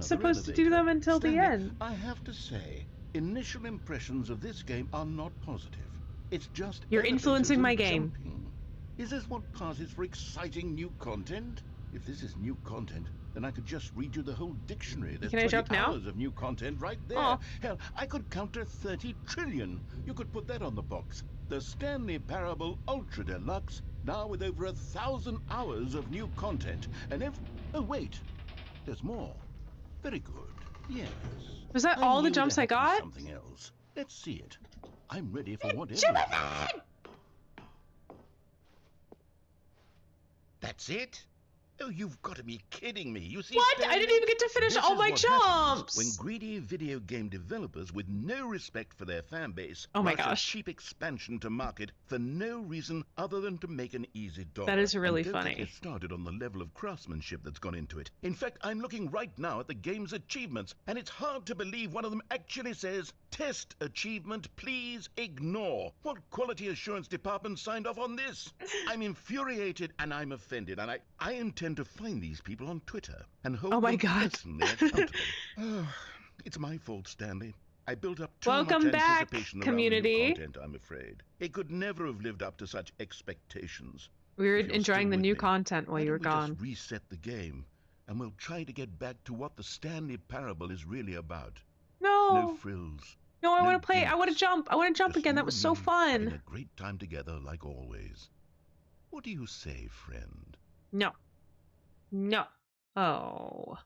supposed to do them until the end. I have to say, initial impressions of this game are not positive. It's just You're influencing my game. Jumping. Is this what passes for exciting new content? If this is new content, then I could just read you the whole dictionary. There's Can I 20 jump now? hours of new content right there. Aw. Hell, I could counter 30 trillion. You could put that on the box. The Stanley Parable Ultra Deluxe, now with over 1,000 hours of new content. And oh wait, there's more. Very good. Yes. Was that all the knew jumps there I had to be got? Something else. Let's see it. I'm ready for whatever. Jimothy! That's it? Oh, you've got to be kidding me. You see, What? Stanley, I didn't even get to finish this all is my what happens jumps! when greedy video game developers with no respect for their fan base Oh my rush a gosh. cheap expansion to market for no reason other than to make an easy dollar. That is really And don't funny. get started on the level of craftsmanship that's gone into it. In fact, I'm looking right now at the game's achievements, and it's hard to believe one of them actually says, "Test achievement, please ignore." What quality assurance department signed off on this? I'm infuriated and I'm offended, and I intend to find these people on Twitter and hold Oh my them God. personally accountable. It's my fault, Stanley. I built up too Welcome much back, anticipation community. around the new content, I'm afraid. It could never have lived up to such expectations. We were If you're enjoying still the with new me, content while why you were don't we gone. just reset the game, and we'll try to get back to what the Stanley Parable is really about. No No, frills. no, I no want to play. I want to gimmicks. jump. I want to jump Just again. That you was and so me having fun. a great time together like always. What do you say, friend? No, no. Oh,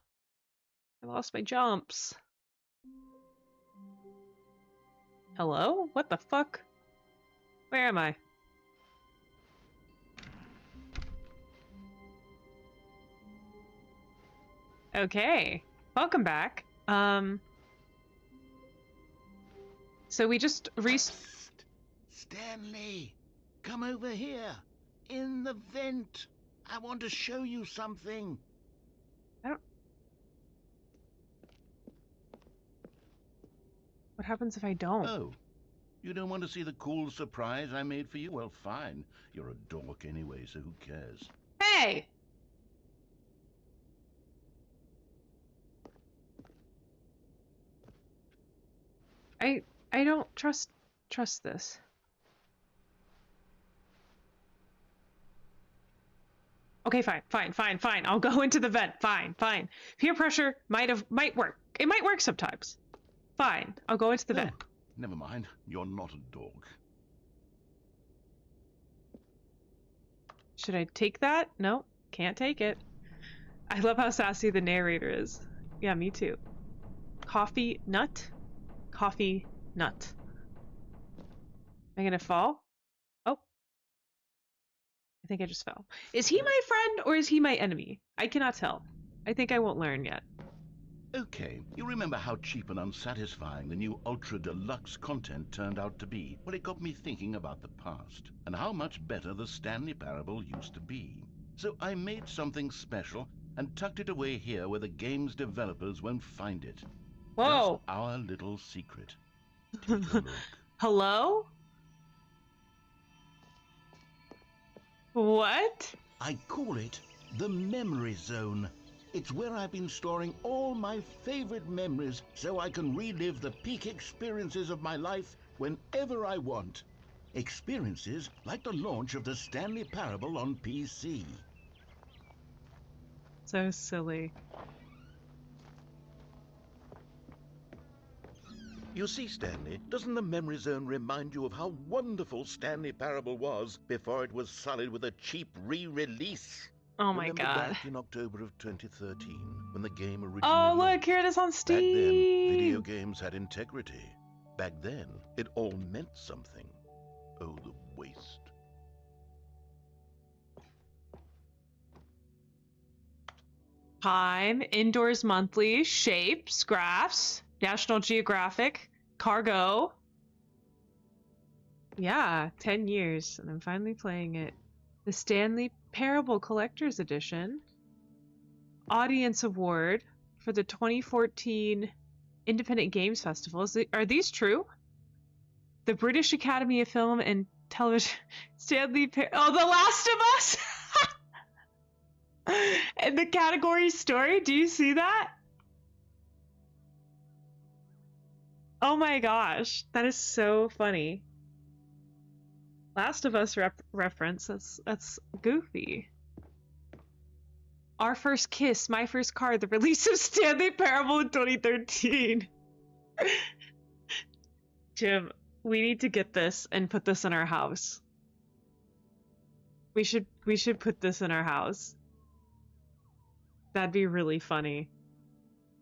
I lost my jumps. Hello? What the fuck? Where am I? Okay. Welcome back. So we just Stanley, come over here. In the vent. I want to show you something. What happens if I don't? Oh, you don't want to see the cool surprise I made for you? Well, fine. You're a dork anyway, so who cares? Hey! I don't trust this. Okay, fine. I'll go into the vent. Fine. Peer pressure might work. It might work sometimes. Fine, I'll go into the vent. Oh, never mind. You're not a dog. Should I take that? No, can't take it. I love how sassy the narrator is. Yeah, me too. Coffee nut? Coffee nut. Am I gonna fall? Oh. I think I just fell. Is he my friend or is he my enemy? I cannot tell. I think I won't learn yet. Okay, you remember how cheap and unsatisfying the new Ultra Deluxe content turned out to be? Well, it got me thinking about the past, and how much better the Stanley Parable used to be. So I made something special and tucked it away here where the game's developers won't find it. Whoa! That's our little secret. Take a look. Hello? What? I call it the Memory Zone. It's where I've been storing all my favorite memories so I can relive the peak experiences of my life whenever I want. Experiences like the launch of the Stanley Parable on PC. So silly. You see, Stanley, doesn't the Memory Zone remind you of how wonderful Stanley Parable was before it was sullied with a cheap re-release? Oh my Remember god. back in October of 2013, when the game originally Oh look, launched? here it is on Steam! Back then, video games had integrity. Back then, it all meant something. Oh, the waste. Time, Indoors Monthly, Shapes, Graphs, National Geographic, Cargo. Yeah, 10 years, and I'm finally playing it. The Stanley Parable Collector's Edition. Audience Award for the 2014 Independent Games Festival. Are these true? The British Academy of Film and Television. Stanley Oh, The Last of Us! And the category story, do you see that? Oh my gosh, that is so funny. Last of Us reference, that's goofy. Our First Kiss, My First Card, the release of Stanley Parable in 2013. Jim, we need to get this and put this in our house. We should put this in our house. That'd be really funny.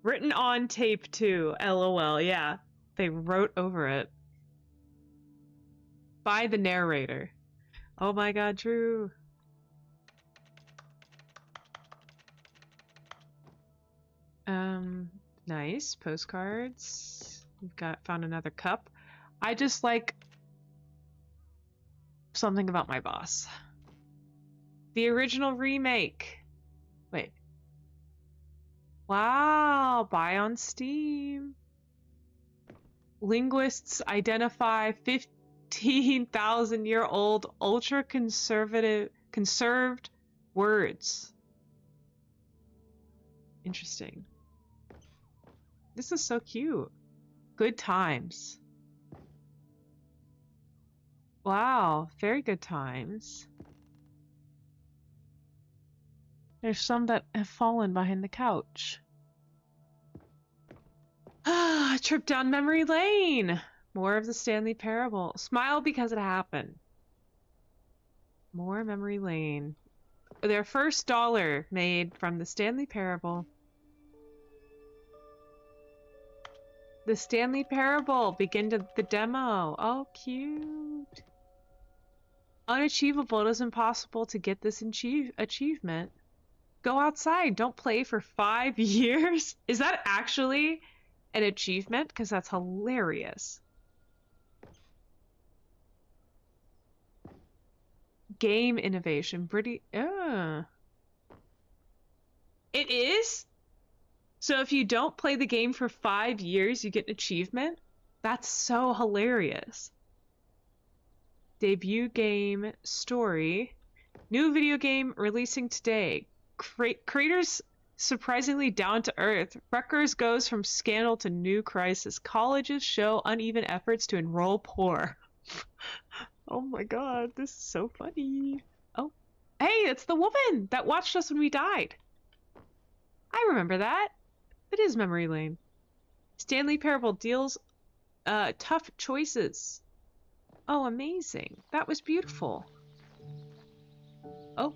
Written on tape too, LOL, yeah. They wrote over it. By the narrator. Oh my god, true. Nice. Postcards. We've found another cup. I just like something about my boss. The original remake. Wait. Wow, buy on Steam. Linguists identify 15,000-year-old conserved words. Interesting. This is so cute. Good times. Wow, very good times. There's some that have fallen behind the couch. Ah, trip down memory lane. More of the Stanley Parable. Smile because it happened. More memory lane. Their first dollar made from the Stanley Parable. The Stanley Parable. Begin the demo. Oh, cute. Unachievable. It is impossible to get this achievement. Go outside. Don't play for 5 years. Is that actually an achievement? Because that's hilarious. Game innovation. It is? So if you don't play the game for 5 years, you get an achievement? That's so hilarious. Debut game story. New video game releasing today. Creators surprisingly down to earth. Rutgers goes from scandal to new crisis. Colleges show uneven efforts to enroll poor. Oh my god, this is so funny. Oh, hey, it's the woman that watched us when we died. I remember that. It is memory lane. Stanley Parable deals tough choices. Oh, amazing. That was beautiful. Oh.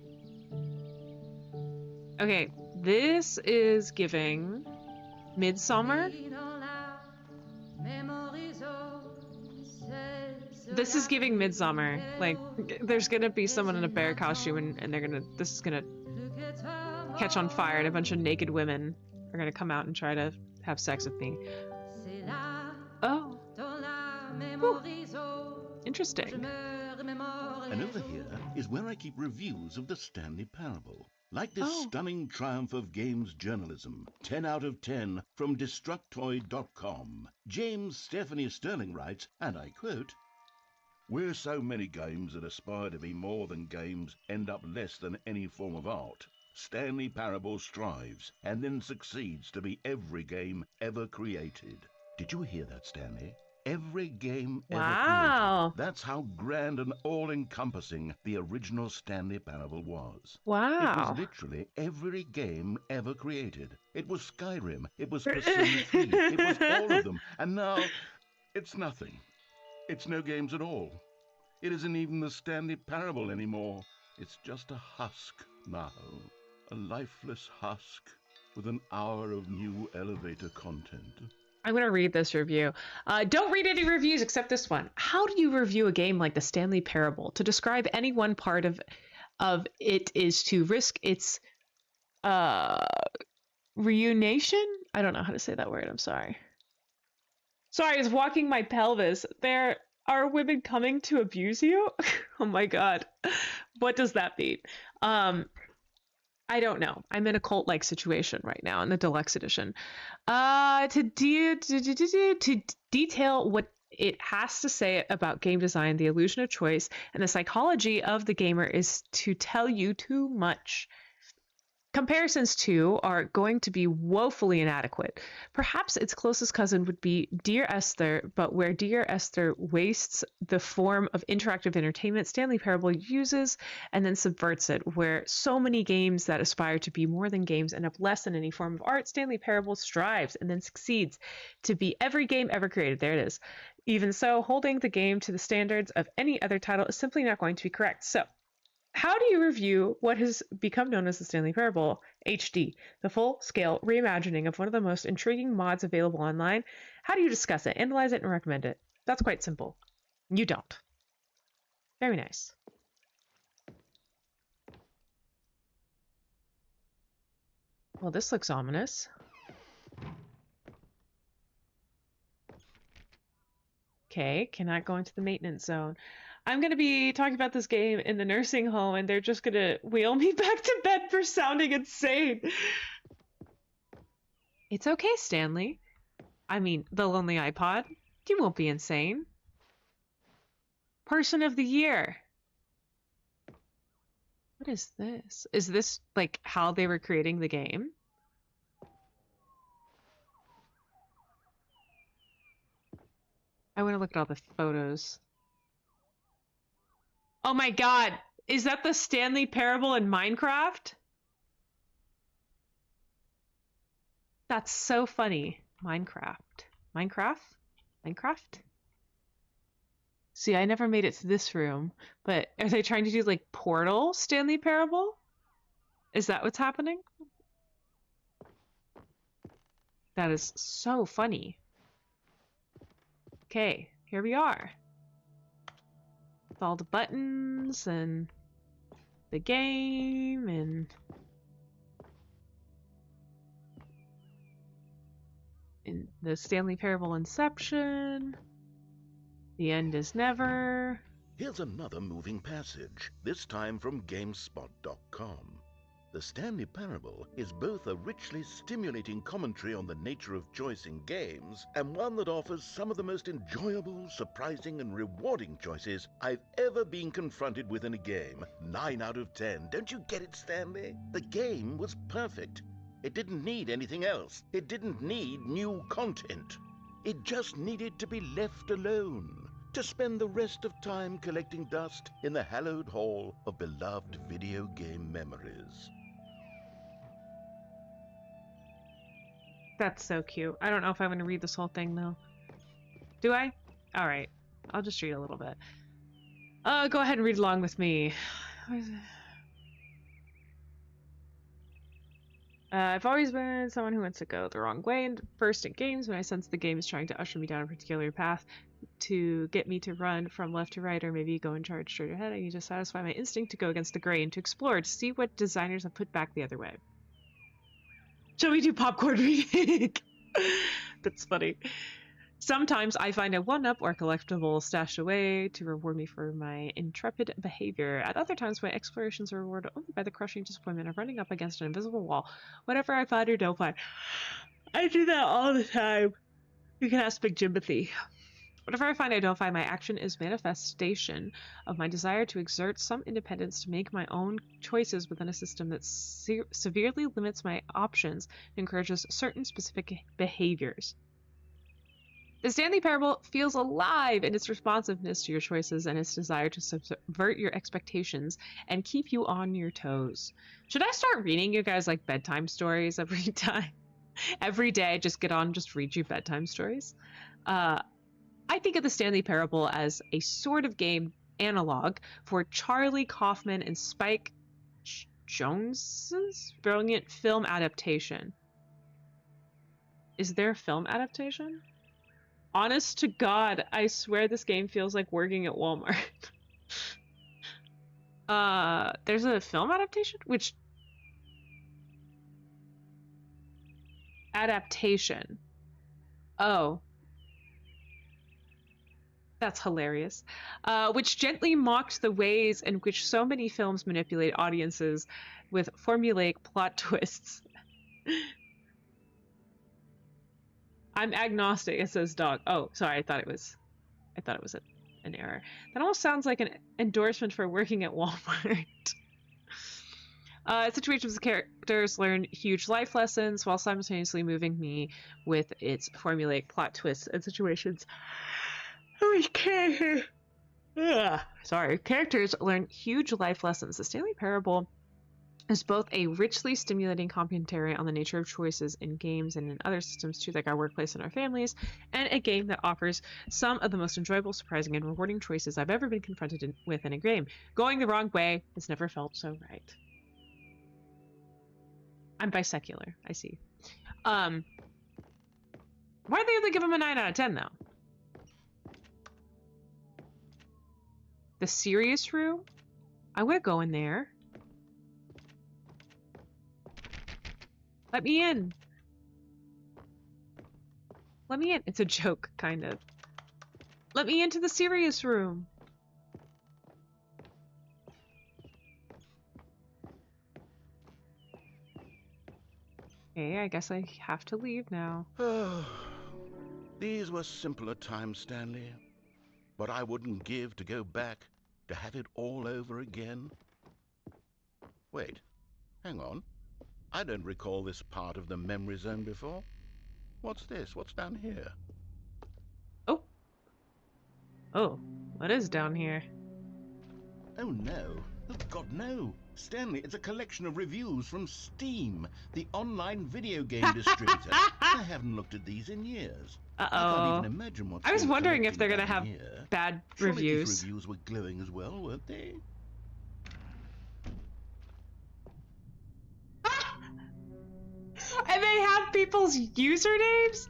Okay, this is giving Midsummer. This is giving Midsummer. Like, there's gonna be someone in a bear costume and this is gonna catch on fire and a bunch of naked women are gonna come out and try to have sex with me. Oh. Whew. Interesting. And over here is where I keep reviews of the Stanley Parable. Like this stunning triumph of games journalism, 10 out of 10 from Destructoid.com. James Stephanie Sterling writes, and I quote, "Where so many games that aspire to be more than games end up less than any form of art, Stanley Parable strives and then succeeds to be every game ever created." Did you hear that, Stanley? Every game ever created. That's how grand and all-encompassing the original Stanley Parable was. Wow. It was literally every game ever created. It was Skyrim, it was Persona 3, it was all of them. And now, it's nothing. It's no games at all. It isn't even the Stanley Parable anymore. It's just a husk now. A lifeless husk with an hour of new elevator content. I'm going to read this review. Don't read any reviews except this one. How do you review a game like the Stanley Parable? To describe any one part of it is to risk its reunation? I don't know how to say that word. I'm sorry. Sorry, I was walking my pelvis. There are women coming to abuse you? Oh my god. What does that mean? I don't know. I'm in a cult-like situation right now in the deluxe edition. To detail what it has to say about game design, the illusion of choice, and the psychology of the gamer is to tell you too much. Comparisons to are going to be woefully inadequate. Perhaps its closest cousin would be Dear Esther, but where Dear Esther wastes the form of interactive entertainment, Stanley Parable uses and then subverts it. Where so many games that aspire to be more than games end up less than any form of art, Stanley Parable strives and then succeeds to be every game ever created. There it is. Even so, holding the game to the standards of any other title is simply not going to be correct. So, how do you review what has become known as the Stanley Parable HD, the full-scale reimagining of one of the most intriguing mods available online? How do you discuss it, analyze it, and recommend it? That's quite simple. You don't. Very nice. Well, this looks ominous. Okay, cannot go into the maintenance zone. I'm going to be talking about this game in the nursing home, and they're just going to wheel me back to bed for sounding insane. It's okay, Stanley. I mean, the Lonely iPod. You won't be insane. Person of the Year. What is this? Is this, like, how they were creating the game? I want to look at all the photos. Oh my god, is that the Stanley Parable in Minecraft? That's so funny. Minecraft. See, I never made it to this room, but are they trying to do like Portal Stanley Parable? Is that what's happening? That is so funny. Okay, here we are. With all the buttons and the game and in the Stanley Parable Inception. The end is never. Here's another moving passage, this time from GameSpot.com. The Stanley Parable is both a richly stimulating commentary on the nature of choice in games and one that offers some of the most enjoyable, surprising, and rewarding choices I've ever been confronted with in a game. 9 out of 10. Don't you get it, Stanley? The game was perfect. It didn't need anything else. It didn't need new content. It just needed to be left alone, to spend the rest of time collecting dust in the hallowed hall of beloved video game memories. That's so cute. I don't know if I want to read this whole thing, though. Do I? Alright. I'll just read a little bit. Go ahead and read along with me. I've always been someone who wants to go the wrong way, and first in games, when I sense the game is trying to usher me down a particular path to get me to run from left to right, or maybe go and charge straight ahead, I need to satisfy my instinct to go against the grain, to explore, to see what designers have put back the other way. Shall we do popcorn reading? That's funny. Sometimes I find a one-up or collectible stashed away to reward me for my intrepid behavior. At other times, my explorations are rewarded only by the crushing disappointment of running up against an invisible wall. Whatever I find or don't find. I do that all the time. You can ask Big Jimothy. Whatever I find, I don't find. My action is manifestation of my desire to exert some independence to make my own choices within a system that severely limits my options and encourages certain specific behaviors. The Stanley Parable feels alive in its responsiveness to your choices and its desire to subvert your expectations and keep you on your toes. Should I start reading you guys like bedtime stories every time? Every day, just get on, just read you bedtime stories? I think of the Stanley Parable as a sort of game analog for Charlie Kaufman and Spike Jonze's brilliant film adaptation. Is there a film adaptation? Honest to God, I swear this game feels like working at Walmart. There's a film adaptation? Which... adaptation. Oh. That's hilarious. Which gently mocked the ways in which so many films manipulate audiences with formulaic plot twists. I'm agnostic, it says dog. Oh, sorry, I thought it was an error. That almost sounds like an endorsement for working at Walmart. Situations with characters learn huge life lessons while simultaneously moving me with its formulaic plot twists and situations. Characters learn huge life lessons. The Stanley Parable is both a richly stimulating commentary on the nature of choices in games and in other systems too, like our workplace and our families, and a game that offers some of the most enjoyable, surprising, and rewarding choices I've ever been confronted with in a game. Going the wrong way has never felt so right. I'm bisecular, I see. Why'd they only give him a 9 out of 10, though? The serious room? I would go in there. Let me in. Let me in. It's a joke, kind of. Let me into the serious room. Okay, I guess I have to leave now. These were simpler times, Stanley. But I wouldn't give to go back, to have it all over again. Wait, hang on. I don't recall this part of the memory zone before. What's this? What's down here? Oh. Oh, what is down here? Oh no. Oh God, no. Stanley, it's a collection of reviews from Steam, the online video game distributor. I haven't looked at these in years. Uh-oh. I can't even imagine what's I was wondering if they're collecting gonna down have here. bad Surely reviews. these reviews were glowing as well, weren't they? And they have people's usernames?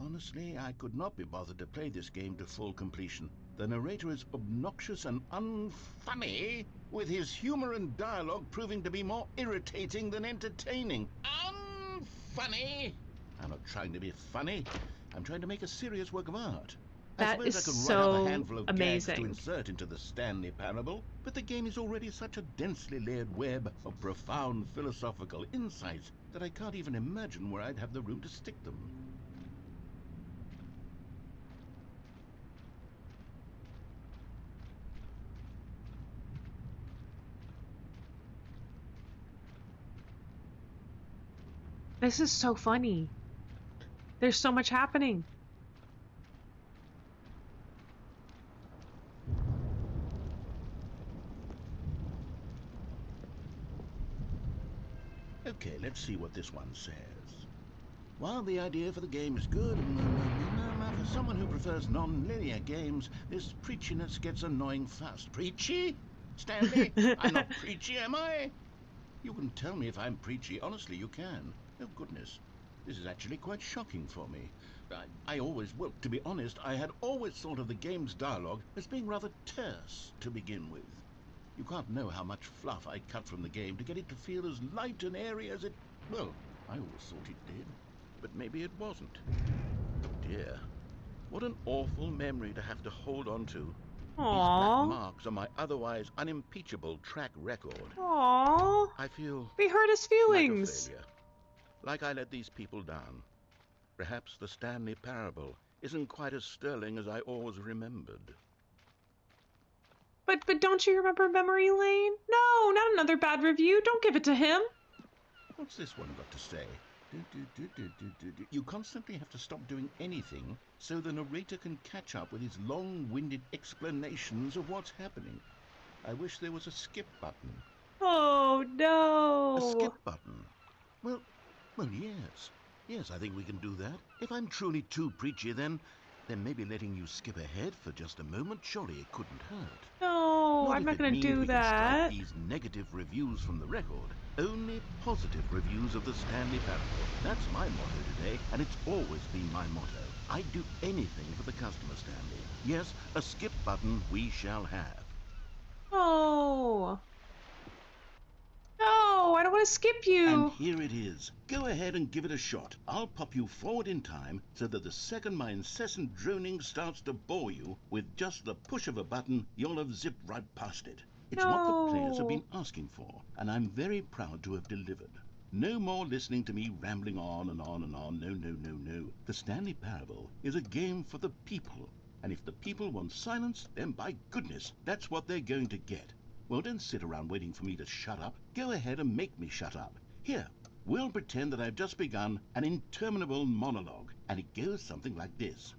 Honestly, I could not be bothered to play this game to full completion. The narrator is obnoxious and unfunny, with his humor and dialogue proving to be more irritating than entertaining. Unfunny? I'm not trying to be funny. I'm trying to make a serious work of art. That I suppose is I could write so up a handful of amazing. gags to insert into the Stanley Parable, but the game is already such a densely layered web of profound philosophical insights that I can't even imagine where I'd have the room to stick them. This is so funny. There's so much happening. Okay, let's see what this one says. While the idea for the game is good, for someone who prefers non-linear games, this preachiness gets annoying fast. Preachy? Stanley? I'm not preachy, am I? You can tell me if I'm preachy. Honestly, you can. Oh, goodness. This is actually quite shocking for me. Well, to be honest, I had always thought of the game's dialogue as being rather terse to begin with. You can't know how much fluff I cut from the game to get it to feel as light and airy as it... Well, I always thought it did. But maybe it wasn't. Dear, what an awful memory to have to hold on to. Aww. These black marks on my otherwise unimpeachable track record. Aww. I feel... They hurt his feelings. Like a failure. Like I let these people down. Perhaps the Stanley Parable isn't quite as sterling as I always remembered. But don't you remember Memory Lane? No, not another bad review. Don't give it to him. What's this one got to say? You constantly have to stop doing anything so the narrator can catch up with his long-winded explanations of what's happening. I wish there was a skip button. Oh, no. A skip button? Well, yes. Yes, I think we can do that. If I'm truly too preachy, then maybe letting you skip ahead for just a moment, surely it couldn't hurt. No, I'm not going to do that. These negative reviews from the record. Only positive reviews of the Stanley Parable. That's my motto today, and it's always been my motto. I'd do anything for the customer, Stanley. Yes, a skip button we shall have. Oh. No, I don't want to skip you. And here it is. Go ahead and give it a shot. I'll pop you forward in time so that the second my incessant droning starts to bore you, with just the push of a button, you'll have zipped right past it. It's what the players have been asking for, and I'm very proud to have delivered. No more listening to me rambling on and on and on. No. The Stanley Parable is a game for the people, and if the people want silence, then by goodness, that's what they're going to get. Well, don't sit around waiting for me to shut up. Go ahead and make me shut up. Here, we'll pretend that I've just begun an interminable monologue, and it goes something like this.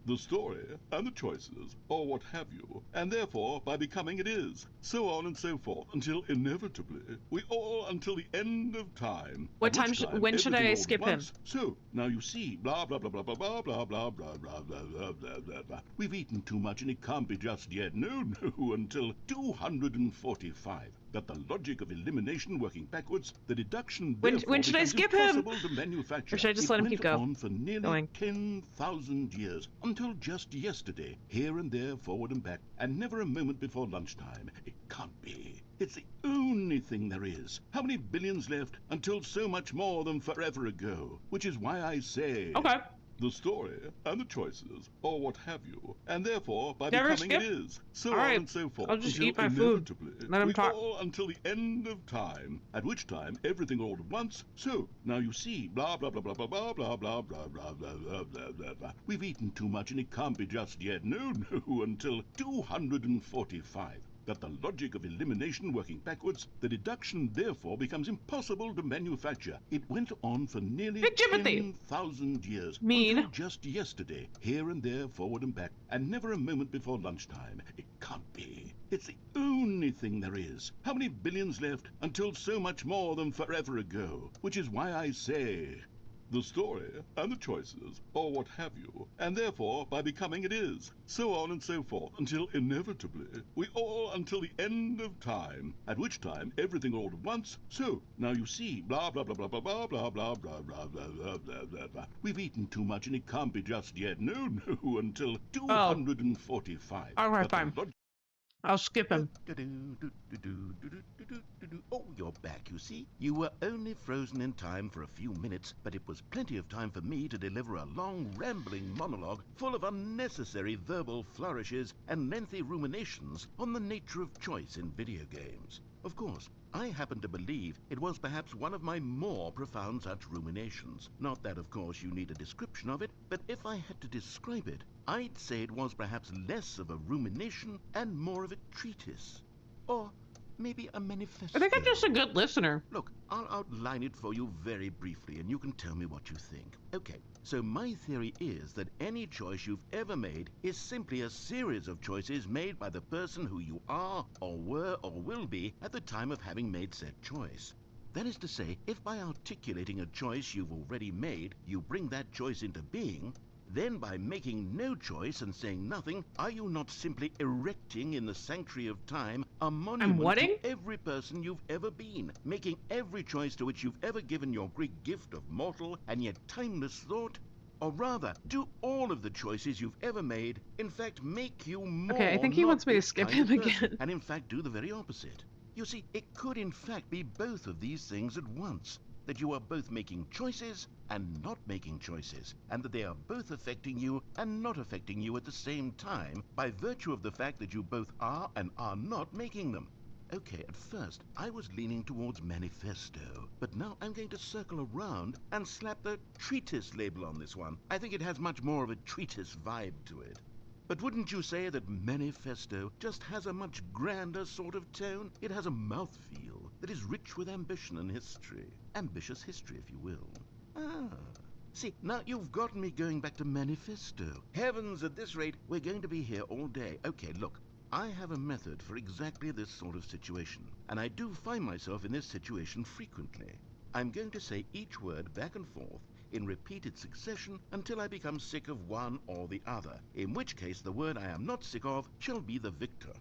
The story and the choices, or what have you, and therefore by becoming it is, so on and so forth, until inevitably, we all until the end of time. When should I skip him? So, now you see, blah, blah, blah, blah, blah, blah, blah, blah, blah, blah, blah, blah, blah, blah, blah. We've eaten too much and it can't be just yet. No, until 245. That the logic of elimination working backwards, the deduction when should I skip him? To manufacture. Or should I just let him keep on for nearly 10,000 years, until just yesterday, here and there, forward and back, and never a moment before lunchtime. It can't be. It's the only thing there is. How many billions left until so much more than forever ago? Which is why I say... Okay. The story and the choices, or what have you, and therefore by becoming it is, so on and so forth. I'll just eat my food. Let him talk. All until the end of time, at which time everything all at once. So now you see, blah blah blah blah blah blah blah blah blah blah blah blah blah blah blah. We've eaten too much and it can't be just yet. No, until 245. That the logic of elimination working backwards, the deduction therefore becomes impossible to manufacture. It went on for nearly 10,000 years. Until just yesterday, here and there, forward and back, and never a moment before lunchtime. It can't be. It's the only thing there is. How many billions left until so much more than forever ago? Which is why I say... The story and the choices, or what have you, and therefore by becoming it is, so on and so forth, until inevitably, we all until the end of time, at which time everything all at once. So now you see, blah blah blah blah blah blah blah blah blah blah blah blah blah blah. We've eaten too much and it can't be just yet. No, until 245. All right, fine. I'll skip him. Oh, you're back, you see. You were only frozen in time for a few minutes, but it was plenty of time for me to deliver a long, rambling monologue full of unnecessary verbal flourishes and lengthy ruminations on the nature of choice in video games. Of course, I happen to believe it was perhaps one of my more profound such ruminations. Not that, of course, you need a description of it, but if I had to describe it, I'd say it was perhaps less of a rumination and more of a treatise. Or maybe a manifesto. I think I'm just a good listener. Look, I'll outline it for you very briefly, and you can tell me what you think. Okay, so my theory is that any choice you've ever made is simply a series of choices made by the person who you are, or were, or will be at the time of having made said choice. That is to say, if by articulating a choice you've already made, you bring that choice into being, then by making no choice and saying nothing, are you not simply erecting in the sanctuary of time a monument whatting? to every person you've ever been, making every choice to which you've ever given your great gift of mortal and yet timeless thought? Or rather, do all of the choices you've ever made, in fact, make you more Okay, I think he not wants me to this skip kind of him person, again. and in fact do the very opposite? You see, it could in fact be both of these things at once. That you are both making choices and not making choices, and that they are both affecting you and not affecting you at the same time by virtue of the fact that you both are and are not making them. Okay, at first I was leaning towards manifesto, but now I'm going to circle around and slap the treatise label on this one. I think it has much more of a treatise vibe to it. But wouldn't you say that manifesto just has a much grander sort of tone? It has a mouthfeel that is rich with ambition and history. Ambitious history, if you will. Ah. See, now you've gotten me going back to manifesto. Heavens, at this rate, we're going to be here all day. Okay, look, I have a method for exactly this sort of situation, and I do find myself in this situation frequently. I'm going to say each word back and forth in repeated succession until I become sick of one or the other, in which case the word I am not sick of shall be the victor.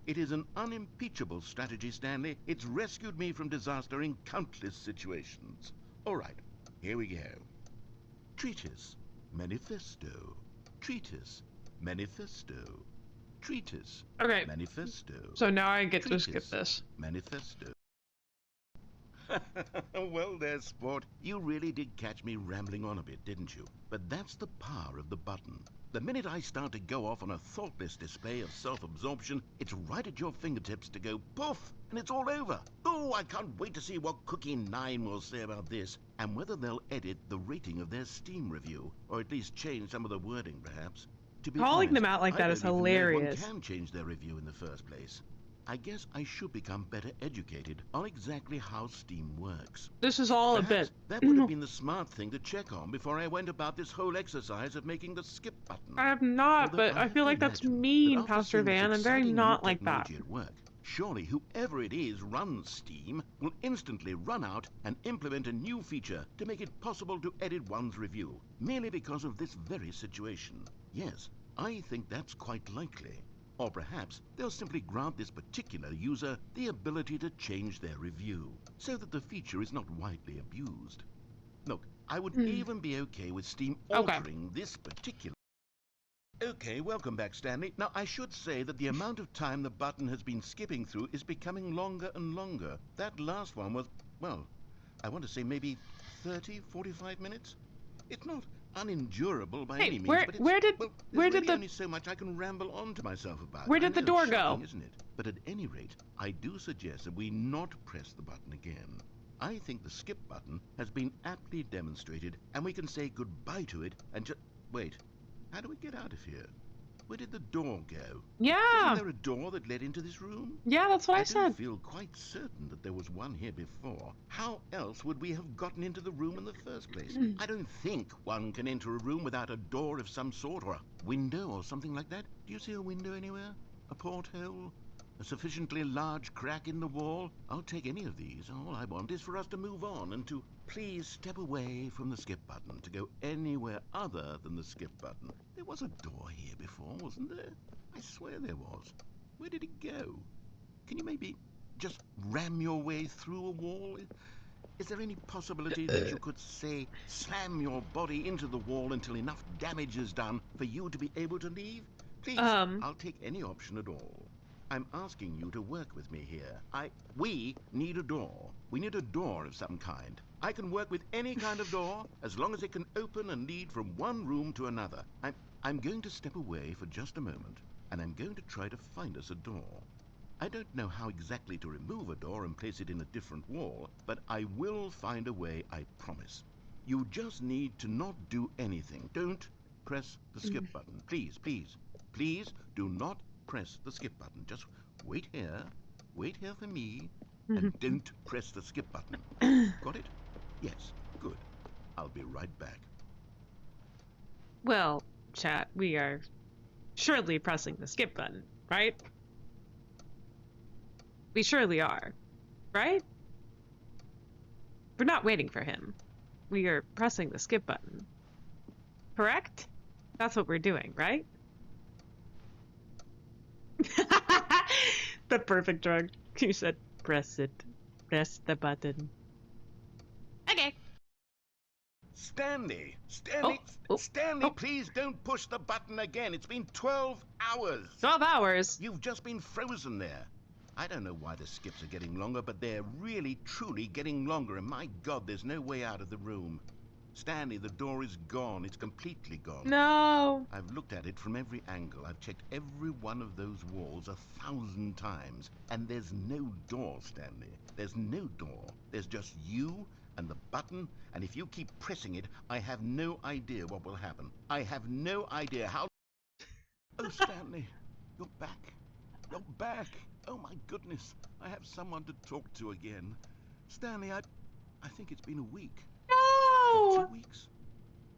It is an unimpeachable strategy, Stanley. It's rescued me from disaster in countless situations. All right, here we go. Treatise, manifesto. Treatise, manifesto. Treatise, Okay, manifesto. so now I get to Treatise, skip this. manifesto. Well there, sport. You really did catch me rambling on a bit, didn't you? But that's the power of the button. The minute I start to go off on a thoughtless display of self-absorption, it's right at your fingertips to go poof, and it's all over. Oh, I can't wait to see what Cookie 9 will say about this, and whether they'll edit the rating of their Steam review, or at least change some of the wording, perhaps. To be Calling honest, them out like that I is don't even know if hilarious. one can change their review in the first place. I guess I should become better educated on exactly how Steam works. This is all a Perhaps bit. that would have been the smart thing to check on before I went about this whole exercise of making the skip button. I have not, Although but I have feel to like that's imagine that mean, after Pastor seeing this Van. I'm very exciting new not like that. technology at work, surely whoever it is runs Steam will instantly run out and implement a new feature to make it possible to edit one's review, merely because of this very situation. Yes, I think that's quite likely. Or perhaps they'll simply grant this particular user the ability to change their review, so that the feature is not widely abused. Look, I would even be okay with Steam Okay. altering this particular... Okay, welcome back, Stanley. Now, I should say that the amount of time the button has been skipping through is becoming longer and longer. That last one was, well, I want to say maybe 30, 45 minutes? It's not unendurable by any means, but it's, where did really only so much I can ramble on to myself about. Where did the door shocking, go? Isn't it? But at any rate, I do suggest that we not press the button again. I think the skip button has been aptly demonstrated, and we can say goodbye to it and just... Wait, how do we get out of here? Where did the door go? Yeah. Wasn't there a door that led into this room? Yeah, that's what I do said. feel quite certain that there was one here before. How else would we have gotten into the room in the first place? I don't think one can enter a room without a door of some sort, or a window or something like that. Do you see a window anywhere? A porthole? A sufficiently large crack in the wall? I'll take any of these. All I want is for us to move on and to please step away from the skip button, to go anywhere other than the skip button. There was a door here before, wasn't there? I swear there was. Where did it go? Can you maybe just ram your way through a wall? Is there any possibility that you could, say, slam your body into the wall until enough damage is done for you to be able to leave? Please, I'll take any option at all. I'm asking you to work with me here. We need a door. We need a door of some kind. I can work with any kind of door as long as it can open and lead from one room to another. I'm going to step away for just a moment, and I'm going to try to find us a door. I don't know how exactly to remove a door and place it in a different wall, but I will find a way, I promise. You just need to not do anything. Don't press the skip button. Please, please, please do not press the skip button. Just wait here for me, and don't press the skip button. Got it? Yes, good. I'll be right back. Well, chat, we are surely pressing the skip button, right? We surely are, right? We're not waiting for him. We are pressing the skip button. Correct? That's what we're doing, right? The perfect drug. You said press it. Press the button. Okay. Stanley! Stanley! Oh, Stanley, oh. please don't push the button again. It's been 12 hours. 12 hours? You've just been frozen there. I don't know why the skips are getting longer, but they're really, truly getting longer. And my God, there's no way out of the room. Stanley, the door is gone. It's completely gone. No. I've looked at it from every angle. I've checked every one of those walls 1,000 times. And there's no door, Stanley. There's no door. There's just you and the button. And if you keep pressing it, I have no idea what will happen. I have no idea how... Oh, Stanley, you're back. You're back. Oh, my goodness. I have someone to talk to again. Stanley, I think it's been a week. No. 2 weeks.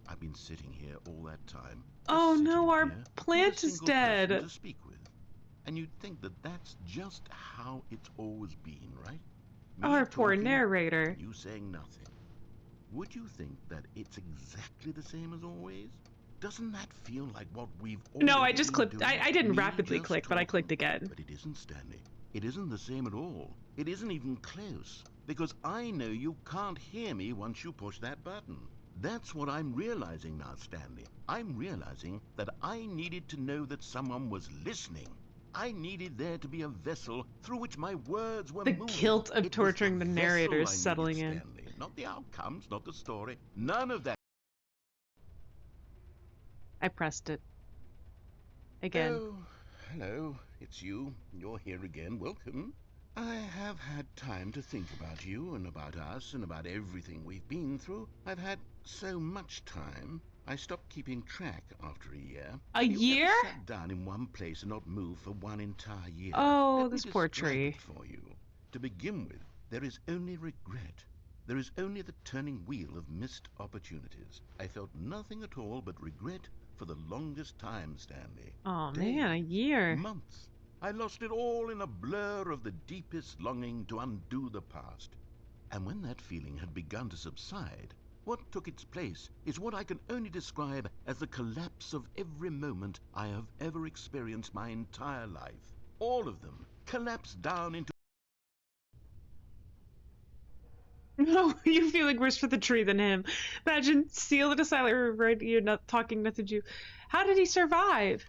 I've been sitting here all that time. Oh just no, sitting our here plant with a is single person dead. to speak with. And you'd think that that's just how it's always been, right? Me Our poor talking, narrator. you saying nothing. Would you think that it's exactly the same as always? Doesn't that feel like what we've always No, I just been clicked. doing? I didn't Me rapidly just click, but I talking. clicked again. But it isn't, Stanley. It isn't the same at all. It isn't even close. Because I know you can't hear me once you push that button. That's what I'm realizing now, Stanley. I'm realizing that I needed to know that someone was listening. I needed there to be a vessel through which my words were The moving. guilt of It was torturing the vessel narrator I is needed, settling in. Stanley. Not the outcomes, not the story. None of that. I pressed it. Again. Oh, hello. It's you. You're here again. Welcome. I have had time to think about you and about us and about everything we've been through. I've had so much time. I stopped keeping track after a year. A Have you year? ever sat down in one place and not moved for one entire year? Oh, Let me this poor describe tree. it for you. To begin with, there is only regret. There is only the turning wheel of missed opportunities. I felt nothing at all but regret for the longest time, Stanley. Oh Days, man, a year. months. I lost it all in a blur of the deepest longing to undo the past. And when that feeling had begun to subside, what took its place is what I can only describe as the collapse of every moment I have ever experienced my entire life. All of them collapsed down into... No, you feeling worse for the tree than him. Imagine sealed in a silent room, right? You're not talking, nothing to you. How did he survive?